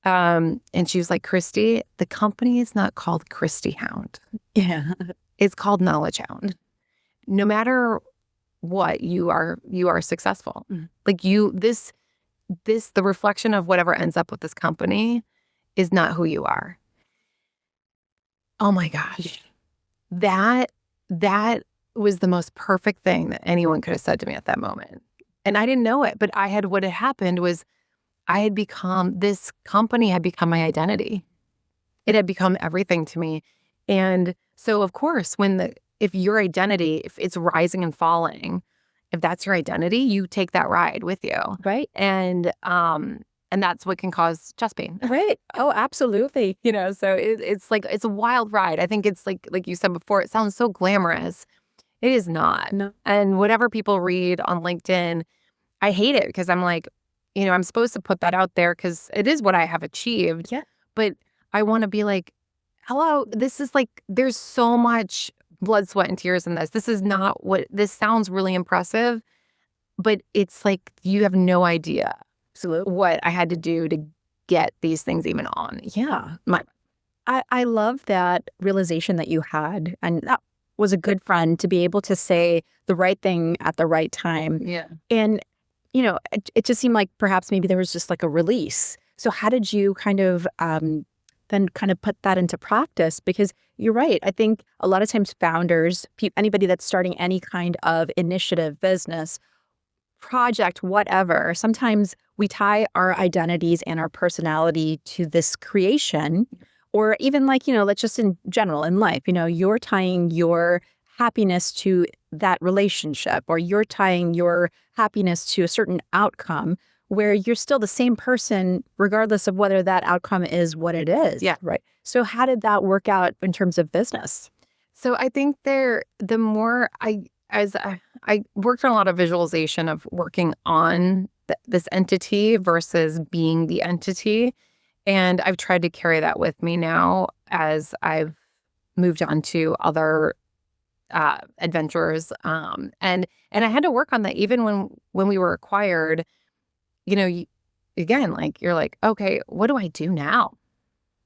S3: and she was like, Christy, the company is not called Christy Hound.
S1: Yeah.
S3: It's called Knowledge Hound. No matter what, you are successful. Mm. Like the reflection of whatever ends up with this company is not who you are. Oh my gosh. That was the most perfect thing that anyone could have said to me at that moment. And I didn't know it, but what had happened was this company had become my identity. It had become everything to me. And so, of course, if your identity, if it's rising and falling, if that's your identity, you take that ride with you.
S1: Right.
S3: And that's what can cause chest pain.
S1: Right. Oh, absolutely.
S3: So it's like, it's a wild ride. I think it's like you said before, it sounds so glamorous. It is not.
S1: No.
S3: And whatever people read on LinkedIn, I hate it because I'm like, I'm supposed to put that out there because it is what I have achieved.
S1: Yeah.
S3: But I want to be like, hello, this is like, there's so much blood, sweat, and tears in this. This is not this sounds really impressive, but it's like, you have no idea
S1: Absolutely.
S3: what I had to do to get these things even on.
S1: Yeah. I love that realization that you had, and that was a good friend to be able to say the right thing at the right time.
S3: Yeah.
S1: And, it just seemed like perhaps maybe there was just like a release. So how did you kind of then kind of put that into practice? Because you're right. I think a lot of times founders, anybody that's starting any kind of initiative, business, project, whatever, sometimes we tie our identities and our personality to this creation, or even like, let's just in general in life, you're tying your happiness to that relationship, or you're tying your happiness to a certain outcome where you're still the same person, regardless of whether that outcome is what it is.
S3: Yeah.
S1: Right. So how did that work out in terms of business?
S3: So I think the more I worked on a lot of visualization of working on this entity versus being the entity. And I've tried to carry that with me now as I've moved on to other adventures. And I had to work on that even when we were acquired. Again, like you're like, okay, what do I do now?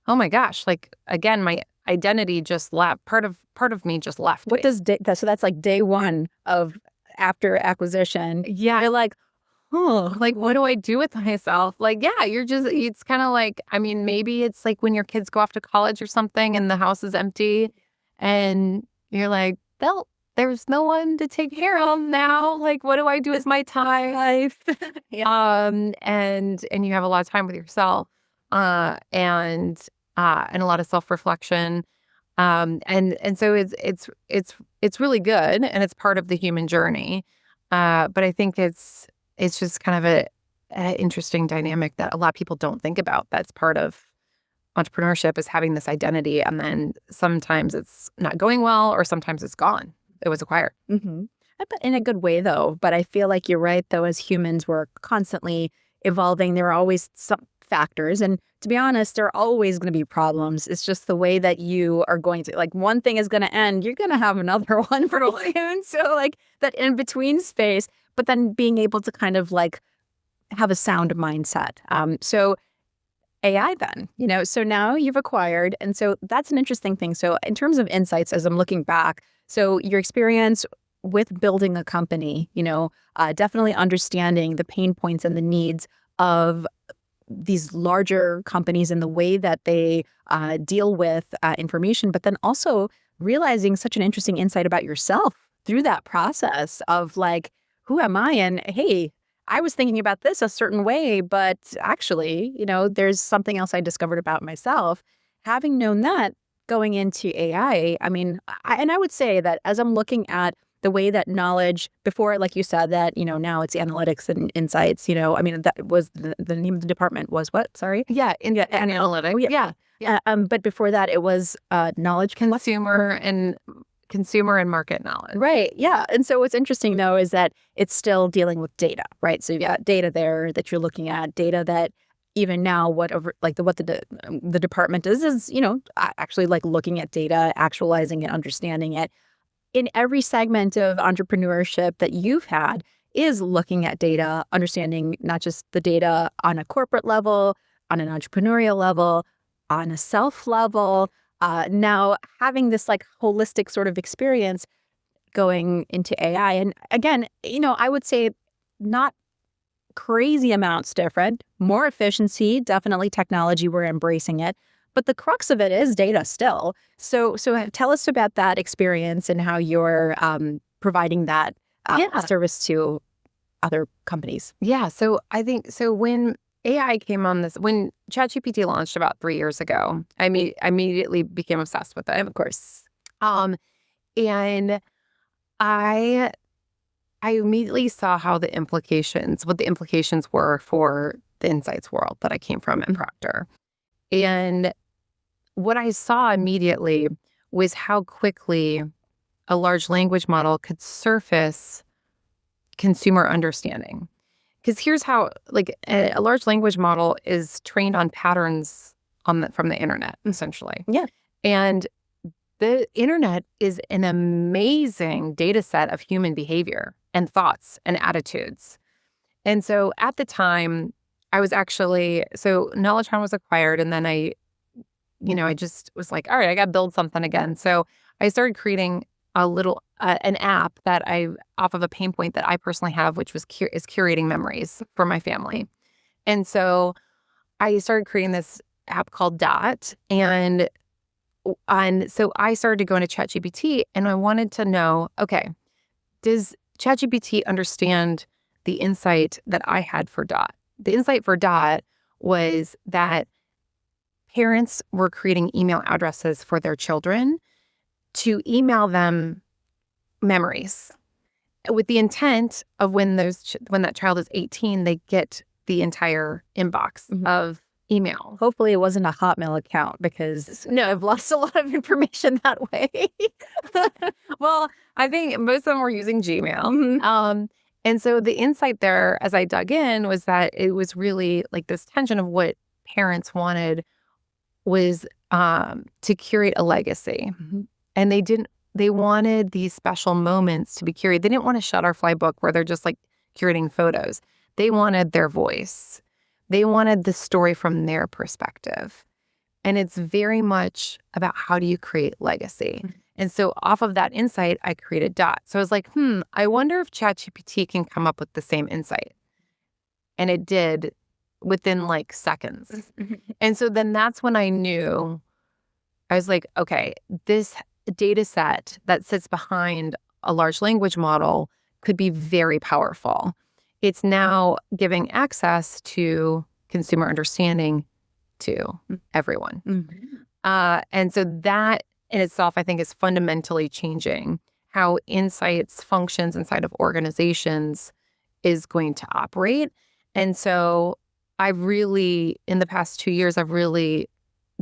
S3: Oh my gosh! Like again, my identity just left. Part of me just left.
S1: What does so that's like day one of after acquisition.
S3: Yeah.
S1: You're like, oh,
S3: Like, what do I do with myself? Like, yeah, it's kind of like, I mean, maybe it's like when your kids go off to college or something and the house is empty and you're like, there's no one to take care of now. Like, what do I do with my time?
S1: life.
S3: And you have a lot of time with yourself, and a lot of self-reflection. And so it's really good and it's part of the human journey. But I think it's just kind of a interesting dynamic that a lot of people don't think about. That's part of entrepreneurship, is having this identity. And then sometimes it's not going well, or sometimes it's gone. It was acquired.
S1: Mm-hmm. But in a good way, though. But I feel like you're right, though, as humans, we're constantly evolving. There are always some factors. And to be honest, there are always going to be problems. It's just the way that you are going to, like, one thing is going to end, you're going to have another one pretty soon. So, like, that in between space, but then being able to kind of like have a sound mindset. So AI then, so now you've acquired. And so that's an interesting thing. So in terms of insights, as I'm looking back, so your experience with building a company, definitely understanding the pain points and the needs of these larger companies and the way that they deal with information, but then also realizing such an interesting insight about yourself through that process of like, who am I? And hey, I was thinking about this a certain way, but actually, there's something else I discovered about myself. Having known that going into AI, I mean, I would say that as I'm looking at the way that knowledge before, like you said, that, now it's analytics and insights, I mean, that was the name of the department was what? Sorry?
S3: Yeah. Analytics.
S1: Oh, yeah. But before that, it was knowledge.
S3: Consumer and market knowledge.
S1: Right. Yeah. And so what's interesting, though, is that it's still dealing with data, right? So you've got data there that you're looking at, data that even now what the department is, actually like looking at data, actualizing it, understanding it. In every segment of entrepreneurship that you've had is looking at data, understanding not just the data on a corporate level, on an entrepreneurial level, on a self level. Now having this like holistic sort of experience going into AI. And again, I would say not crazy amounts different, more efficiency, definitely technology, we're embracing it. But the crux of it is data still. So tell us about that experience and how you're providing that service to other companies.
S3: Yeah. So I think, when AI came on when ChatGPT launched about 3 years ago, I immediately became obsessed with it, of course. And I immediately saw what the implications were for the insights world that I came from at Procter. And what I saw immediately was how quickly a large language model could surface consumer understanding. Because here's how, like, a large language model is trained on patterns from the internet, essentially.
S1: Yeah.
S3: And the internet is an amazing data set of human behavior and thoughts and attitudes. And so at the time, I was so KnowledgeHound was acquired, and then I just was like, all right, I got to build something again. So I started creating a little an app that off of a pain point that I personally have, which was is curating memories for my family. And so I started creating this app called Dot, and so I started to go into ChatGPT, and I wanted to know, okay, does ChatGPT understand the insight that I had for Dot? The insight for Dot was that parents were creating email addresses for their children to email them memories with the intent of when that child is 18, they get the entire inbox of email.
S1: Hopefully it wasn't a Hotmail account, because no, I've lost a lot of information that way.
S3: Well, I think most of them were using Gmail. And so the insight there, as I dug in, was that it was really like this tension of what parents wanted was to curate a legacy. And they wanted these special moments to be curated. They didn't want a Shutterfly book where they're just like curating photos. They wanted their voice. They wanted the story from their perspective. And it's very much about how do you create legacy. And so off of that insight, I created Dot. So I was like, I wonder if ChatGPT can come up with the same insight. And it did within like seconds. And so then that's when I knew, I was like, okay, this data set that sits behind a large language model could be very powerful. It's now giving access to consumer understanding to everyone. And so that in itself, I think, is fundamentally changing how insights functions inside of organizations is going to operate. And so in the past 2 years, I've really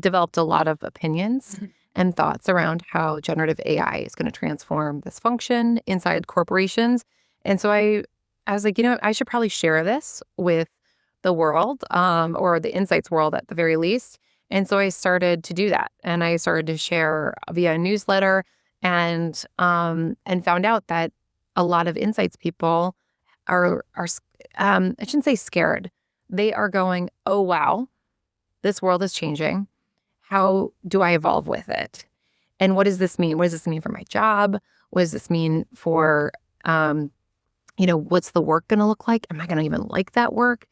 S3: developed a lot of opinions and thoughts around how generative AI is going to transform this function inside corporations. And so I was like, I should probably share this with the world, or the insights world at the very least. And so I started to do that, and I started to share via a newsletter, and found out that a lot of insights people are I shouldn't say scared. They are going, oh wow, this world is changing. How do I evolve with it? And what does this mean? What does this mean for my job? What does this mean for what's the work going to look like? Am I going to even like that work?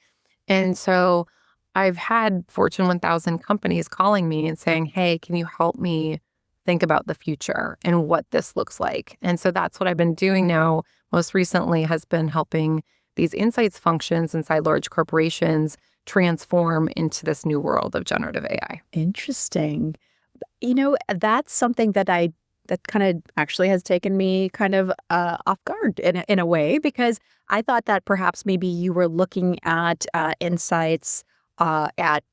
S3: And so I've had Fortune 1000 companies calling me and saying, hey, can you help me think about the future and what this looks like? And so that's what I've been doing now. Most recently has been helping these insights functions inside large corporations transform into this new world of generative AI.
S1: Interesting. That's something that kind of actually has taken me kind of off guard in a way, because I thought that perhaps maybe you were looking at insights at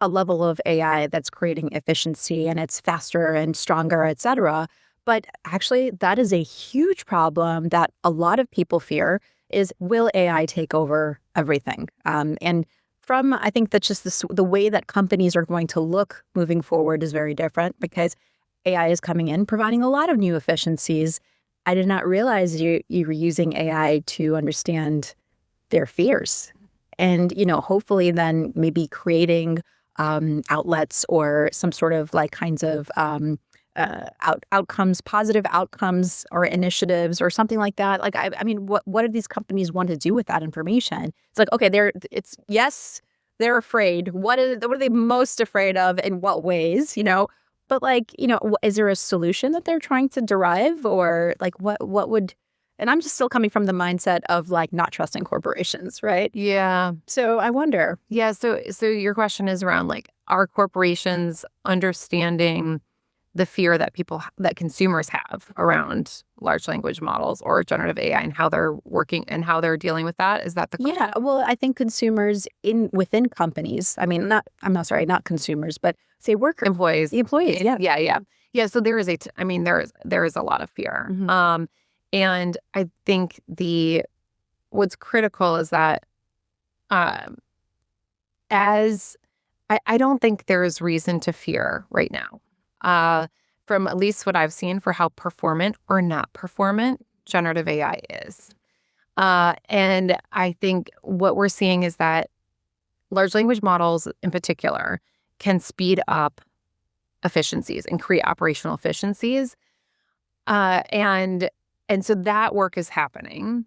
S1: a level of AI that's creating efficiency and it's faster and stronger, et cetera. But actually, that is a huge problem that a lot of people fear is, will AI take over everything? And I think that just the way that companies are going to look moving forward is very different, because AI is coming in, providing a lot of new efficiencies. I did not realize you were using AI to understand their fears. And, hopefully then maybe creating outlets or some sort of like kinds of outcomes, positive outcomes or initiatives or something like that. Like, I mean, what do these companies want to do with that information? It's like, okay, they're afraid. What are they most afraid of? In what ways, But is there a solution that they're trying to derive, or like what would? And I'm just still coming from the mindset of like not trusting corporations, right?
S3: Yeah.
S1: So I wonder.
S3: Yeah. So your question is around like, are corporations understanding the fear that consumers have around large language models or generative AI and how they're working and how they're dealing with that? Is that the question?
S1: Yeah. Well, I think consumers within companies. I mean, not consumers, but say workers,
S3: Employees.
S1: the employees. Yeah.
S3: Yeah. So there is there is a lot of fear. And I think what's critical is that I don't think there is reason to fear right now. From at least what I've seen for how performant or not performant generative AI is. And I think what we're seeing is that large language models in particular can speed up efficiencies and create operational efficiencies. And so that work is happening.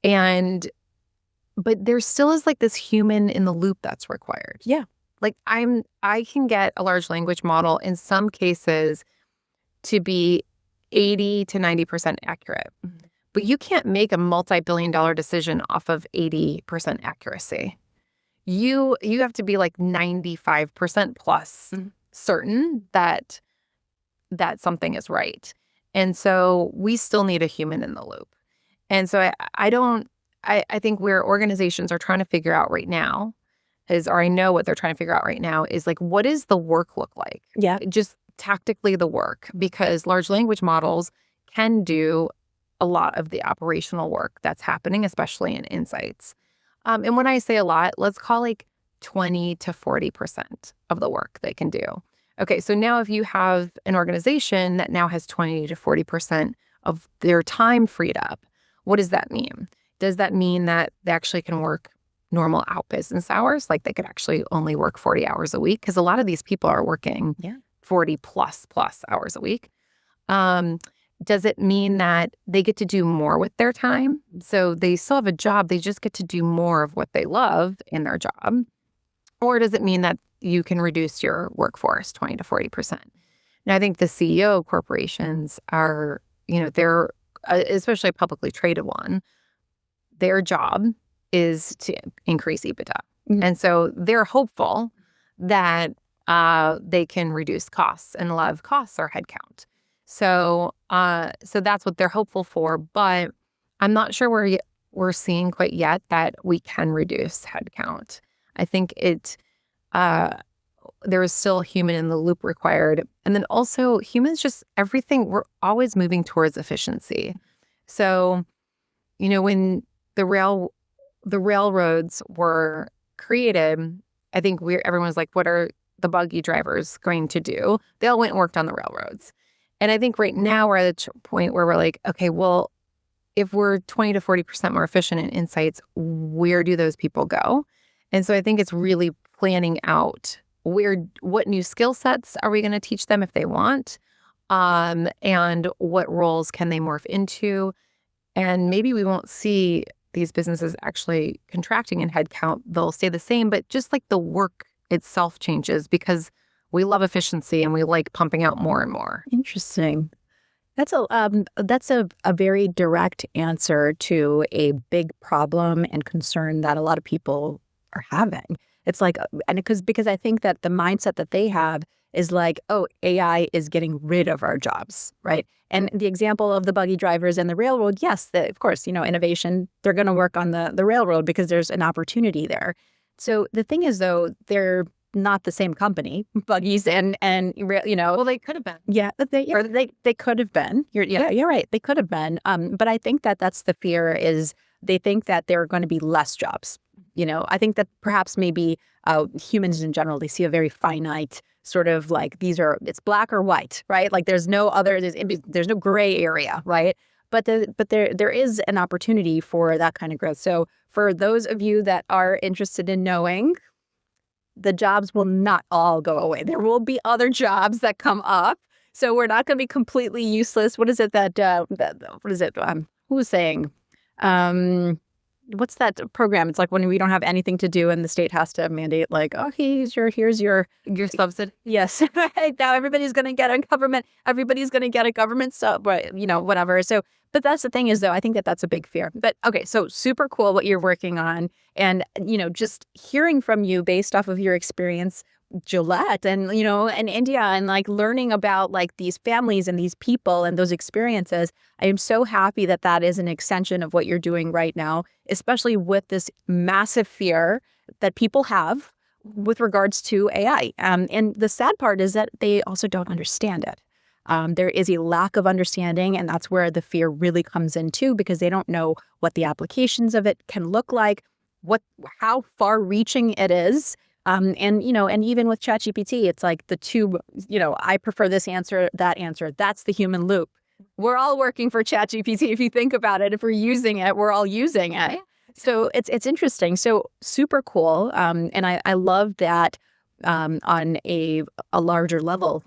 S3: But there still is like this human in the loop that's required.
S1: Yeah.
S3: Like I can get a large language model in some cases to be 80 to 90% accurate.
S1: Mm-hmm.
S3: But you can't make a multi-billion-dollar decision off of 80% accuracy. You have to be like 95% plus certain that something is right. And so we still need a human in the loop. And so I think where organizations are trying to figure out right now I know what they're trying to figure out right now is like, what does the work look like?
S1: Yeah.
S3: Just tactically the work, because large language models can do a lot of the operational work that's happening, especially in insights. And when I say a lot, let's call like 20 to 40% of the work they can do. Okay, so now if you have an organization that now has 20 to 40% of their time freed up, what does that mean? Does that mean that they actually can work normal out business hours? Like they could actually only work 40 hours a week? Because a lot of these people are working 40 plus hours a week. Does it mean that they get to do more with their time? So they still have a job, they just get to do more of what they love in their job. Or does it mean that you can reduce your workforce 20 to 40%? Now, I think the CEO of corporations are, they're, especially a publicly traded one, their job is to increase EBITDA. Mm-hmm. And so they're hopeful that they can reduce costs, and a lot of costs are headcount. So that's what they're hopeful for, but I'm not sure we're seeing quite yet that we can reduce headcount. I think there is still human in the loop required. And then also humans, just everything, we're always moving towards efficiency. So, when the railroads were created, I think everyone's like, what are the buggy drivers going to do? They all went and worked on the railroads. And I think right now we're at a point where we're like, okay, well, if we're 20 to 40% more efficient in insights, where do those people go? And so I think it's really planning out what new skill sets are we going to teach them if they want, and what roles can they morph into. And maybe we won't see these businesses actually contracting in headcount. They'll stay the same, but just like the work itself changes because we love efficiency and we like pumping out more and more.
S1: Interesting. That's a very direct answer to a big problem and concern that a lot of people are having. It's like, and because I think that the mindset that they have is like, oh, AI is getting rid of our jobs, right? And the example of the buggy drivers and the railroad, yes, of course, innovation, they're going to work on the railroad because there's an opportunity there. So the thing is, though, they're not the same company, buggies and
S3: Well, they could have been.
S1: Yeah, they could have been. You're right. They could have been. But I think that's the fear is they think that there are going to be less jobs. I think that perhaps maybe humans in general, they see a very finite sort of like it's black or white, right? Like there's no gray area, right? But there is an opportunity for that kind of growth. So for those of you that are interested in knowing, the jobs will not all go away. There will be other jobs that come up. So we're not going to be completely useless. What is it who was saying? What's that program? It's like when we don't have anything to do and the state has to mandate like, oh, here's your
S3: subsidy.
S1: Yes. Right now everybody's going to get a government stuff, but whatever. So, but that's the thing is though, I think that's a big fear. But okay, so super cool what you're working on. And, just hearing from you based off of your experience, Gillette and, and India and like learning about like these families and these people and those experiences. I am so happy that is an extension of what you're doing right now, especially with this massive fear that people have with regards to AI. And the sad part is that they also don't understand it. There is a lack of understanding, and that's where the fear really comes in too, because they don't know what the applications of it can look like, how far-reaching it is. And even with ChatGPT, it's like the two, I prefer this answer, that answer. That's the human loop. We're all working for ChatGPT. If you think about it, if we're using it, we're all using it. So it's interesting. So super cool. And I love that on a larger level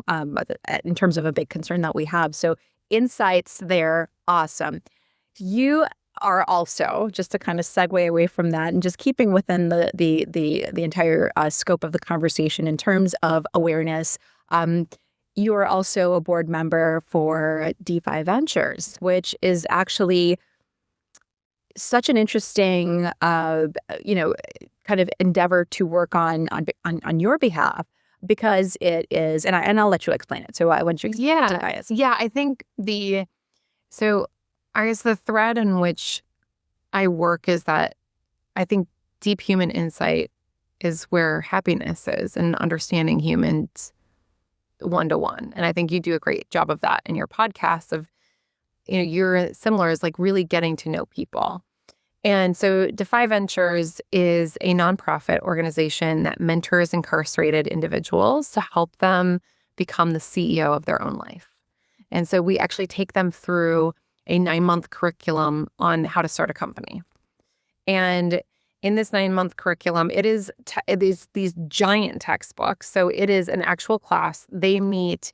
S1: in terms of a big concern that we have. So insights there, awesome. You are also, just to kind of segue away from that and just keeping within the entire scope of the conversation in terms of awareness, you are also a board member for DeFi Ventures, which is actually such an interesting, kind of endeavor to work on your behalf, because it is, and I'll let you explain it. So I want you to explain it.
S3: Yeah, I think I guess the thread in which I work is that I think deep human insight is where happiness is, and understanding humans one-to-one. And I think you do a great job of that in your podcast of, you're similar, is like really getting to know people. And so DeFi Ventures is a nonprofit organization that mentors incarcerated individuals to help them become the CEO of their own life. And so we actually take them through a 9-month curriculum on how to start a company. And in this 9-month curriculum, it is these giant textbooks. So it is an actual class. They meet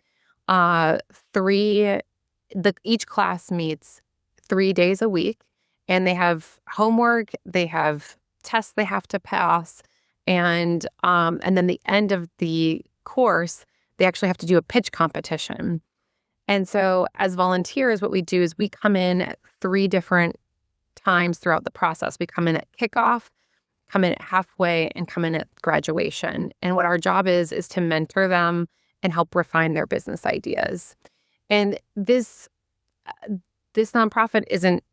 S3: each class meets 3 days a week. And they have homework, they have tests they have to pass, and then the end of the course, they actually have to do a pitch competition. And so as volunteers, what we do is we come in at 3 different times throughout the process. We come in at kickoff, come in at halfway, and come in at graduation. And what our job is to mentor them and help refine their business ideas. And this nonprofit isn't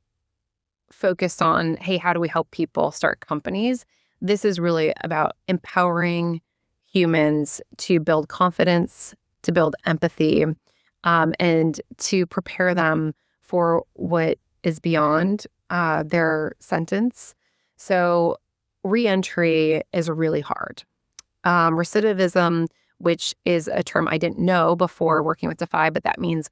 S3: focused on, hey, how do we help people start companies? This is really about empowering humans to build confidence, to build empathy, and to prepare them for what is beyond their sentence. So reentry is really hard. Recidivism, which is a term I didn't know before working with DeFi, but that means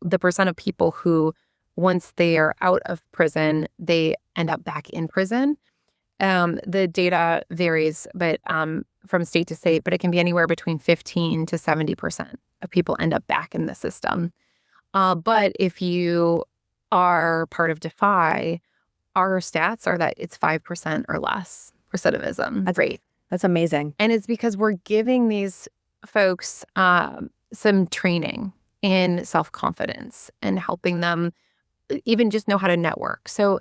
S3: the percent of people who, once they are out of prison, they end up back in prison. The data varies, but from state to state, but it can be anywhere between 15 to 70% of people end up back in the system. But if you are part of DeFi, our stats are that it's 5% or less recidivism.
S1: That's great. That's amazing.
S3: And it's because we're giving these folks some training in self-confidence and helping them even just know how to network. So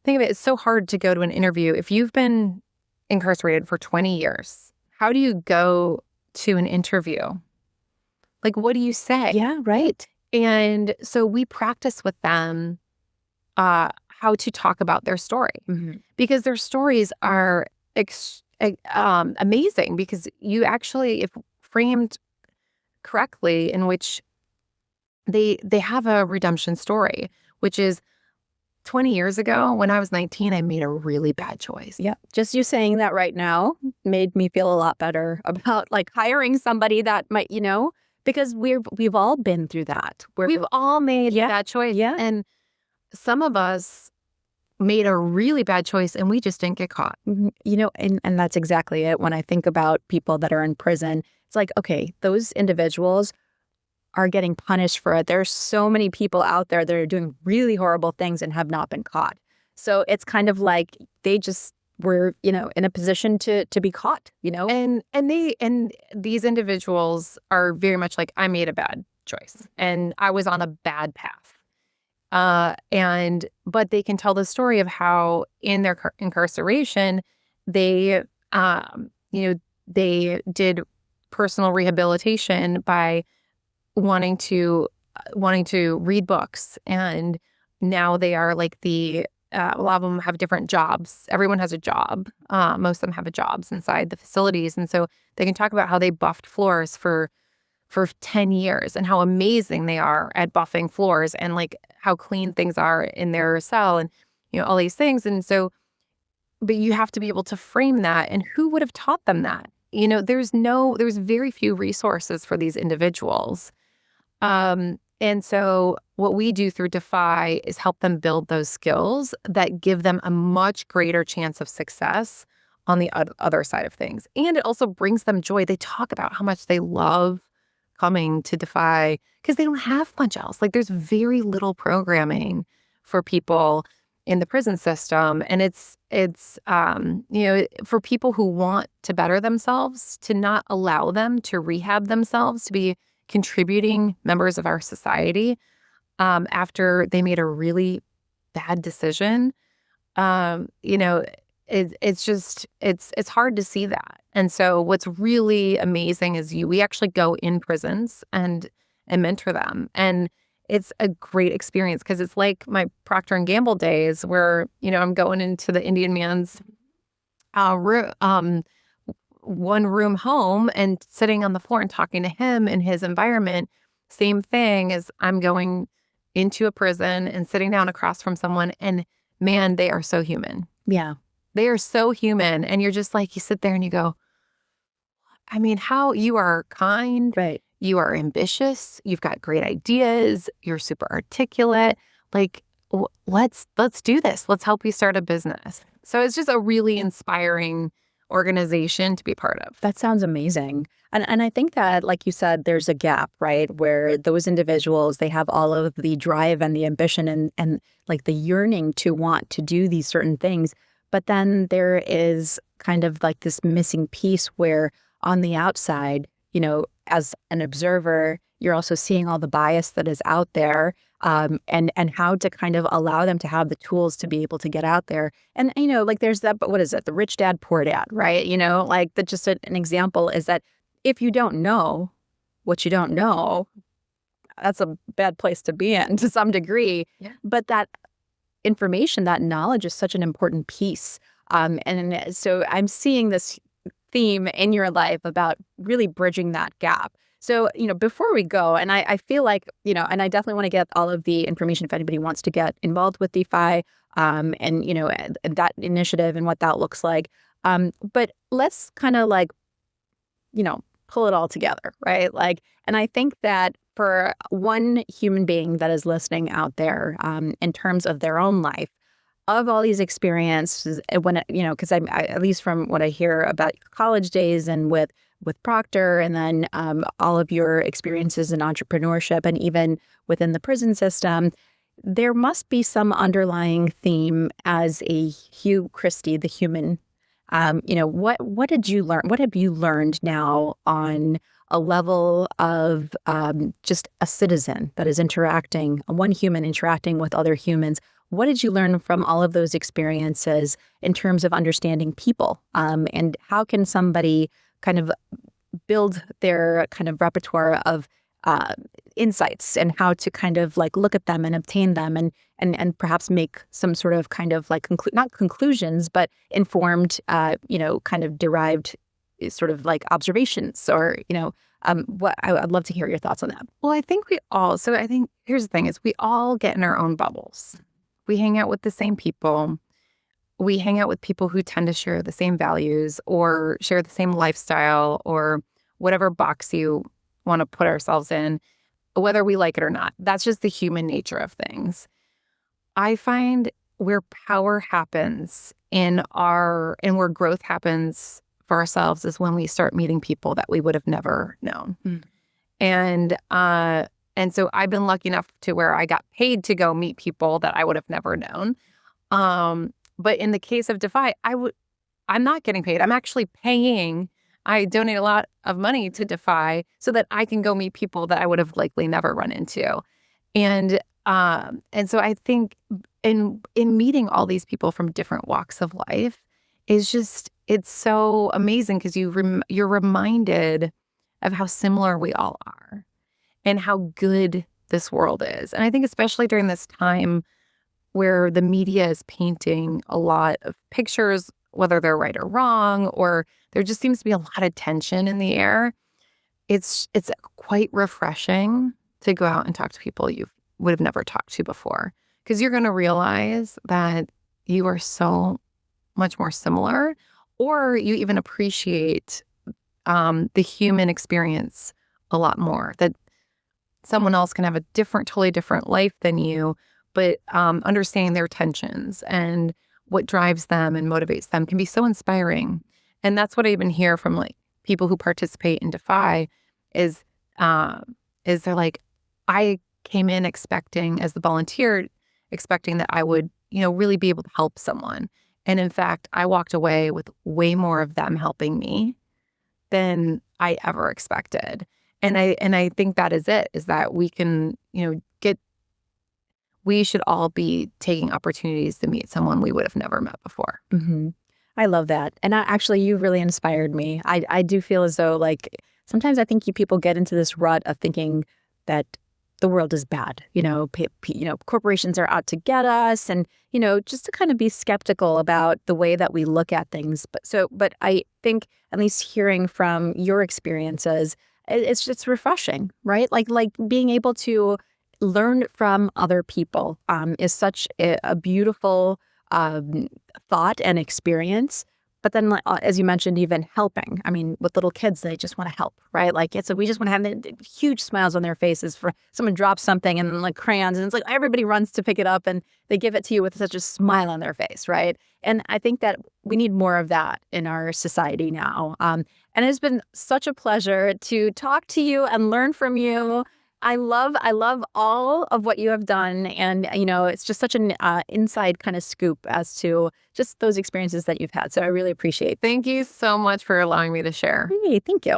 S3: think of it, it's so hard to go to an interview. If you've been incarcerated for 20 years, how do you go to an interview? Like, what do you say?
S1: Yeah, right.
S3: And so we practice with them how to talk about their story, because their stories are amazing, because you actually, if framed correctly, in which they have a redemption story, which is 20 years ago, when I was 19, I made a really bad choice.
S1: Yeah. Just you saying that right now made me feel a lot better about like hiring somebody that might, because we've all been through that.
S3: We've all made that choice.
S1: Yeah.
S3: And some of us made a really bad choice and we just didn't get caught.
S1: And that's exactly it. When I think about people that are in prison, it's like, okay, those individuals are getting punished for it. There's so many people out there that are doing really horrible things and have not been caught. So it's kind of like they just were, in a position to be caught,
S3: And these individuals are very much like, I made a bad choice and I was on a bad path. But they can tell the story of how in their incarceration, they did personal rehabilitation by wanting to read books, and now they are like a lot of them have different jobs. Everyone has a job. Most of them have jobs inside the facilities, and so they can talk about how they buffed floors for 10 years and how amazing they are at buffing floors, and like how clean things are in their cell, and all these things. And so, but you have to be able to frame that, and who would have taught them that? There's very few resources for these individuals. And so what we do through DeFi is help them build those skills that give them a much greater chance of success on the other side of things. And it also brings them joy. They talk about how much they love coming to Defy because they don't have much else. Like there's very little programming for people in the prison system. And it's for people who want to better themselves, to not allow them to rehab themselves, to be contributing members of our society after they made a really bad decision. It's hard to see that. And so what's really amazing is we actually go in prisons and mentor them. And it's a great experience because it's like my Procter Gamble days where, I'm going into the Indian man's one room home and sitting on the floor and talking to him in his environment. Same thing as I'm going into a prison and sitting down across from someone, and man, they are so human.
S1: Yeah.
S3: They are so human. And you're just like, you sit there and you go, I mean, how you are kind,
S1: Right.
S3: you are ambitious, you've got great ideas, you're super articulate. Like, let's do this. Let's help you start a business. So it's just a really inspiring organization to be part of.
S1: That sounds amazing. And I think that, like you said, there's a gap, right, where those individuals, they have all of the drive and the ambition and like the yearning to want to do these certain things. But then there is kind of like this missing piece where on the outside, as an observer, you're also seeing all the bias that is out there, and how to kind of allow them to have the tools to be able to get out there. And, like there's that, but what is it? The rich dad, poor dad, right? Like that just an example is that if you don't know what you don't know, that's a bad place to be in to some degree.
S3: Yeah.
S1: But that information, that knowledge is such an important piece. And so I'm seeing this theme in your life about really bridging that gap. So, before we go, and I feel like, and I definitely want to get all of the information if anybody wants to get involved with DeFi, and that initiative and what that looks like. But let's kind of like, pull it all together, right? Like, and I think that for one human being that is listening out there, in terms of their own life, of all these experiences, when because I at least from what I hear about college days and with Procter, and then all of your experiences in entrepreneurship, and even within the prison system, there must be some underlying theme as Christy, the human. What did you learn? What have you learned now on a level of just a citizen that is interacting, one human interacting with other humans? What did you learn from all of those experiences in terms of understanding people? And how can somebody kind of build their kind of repertoire of insights, and how to kind of like look at them and obtain them, and perhaps make some sort of kind of like not conclusions, but informed, kind of derived sort of like observations, or what I'd love to hear your thoughts on that.
S3: Well, I think here's the thing is we all get in our own bubbles. We hang out with the same people. We hang out with people who tend to share the same values or share the same lifestyle, or whatever box you want to put ourselves in, whether we like it or not. That's just the human nature of things. I find where power happens and where growth happens for ourselves is when we start meeting people that we would have never known. And so I've been lucky enough to where I got paid to go meet people that I would have never known. But in the case of Defy, I'm not getting paid. I'm actually paying. I donate a lot of money to Defy so that I can go meet people that I would have likely never run into. And so I think in meeting all these people from different walks of life it's so amazing, because you're reminded of how similar we all are and how good this world is. And I think especially during this time where the media is painting a lot of pictures, whether they're right or wrong, or there just seems to be a lot of tension in the air, it's quite refreshing to go out and talk to people you would have never talked to before, because you're going to realize that you are so much more similar, or you even appreciate the human experience a lot more, that someone else can have a totally different life than you, but understanding their tensions and what drives them and motivates them can be so inspiring. And that's what I even hear from like people who participate in Defy is they're like, I came in expecting, as the volunteer, expecting that I would, really be able to help someone. And in fact, I walked away with way more of them helping me than I ever expected. And I think that is it, is that we can, we should all be taking opportunities to meet someone we would have never met before.
S1: Mm-hmm. I love that. And actually, you really inspired me. I do feel as though, like, sometimes I think people get into this rut of thinking that the world is bad. Corporations are out to get us, and, just to kind of be skeptical about the way that we look at things. But I think, at least hearing from your experiences, it's just refreshing, right? Like being able to learn from other people is such a beautiful thought and experience. But then, as you mentioned, even helping. I mean, with little kids, they just want to help, right? Like, we just want to have the huge smiles on their faces for someone drops something and like crayons, and it's like everybody runs to pick it up and they give it to you with such a smile on their face, right? And I think that we need more of that in our society now. And it's been such a pleasure to talk to you and learn from you. I love all of what you have done. And, it's just such an inside kind of scoop as to just those experiences that you've had. So I really appreciate it.
S3: Thank you so much for allowing me to share.
S1: Hey, thank you.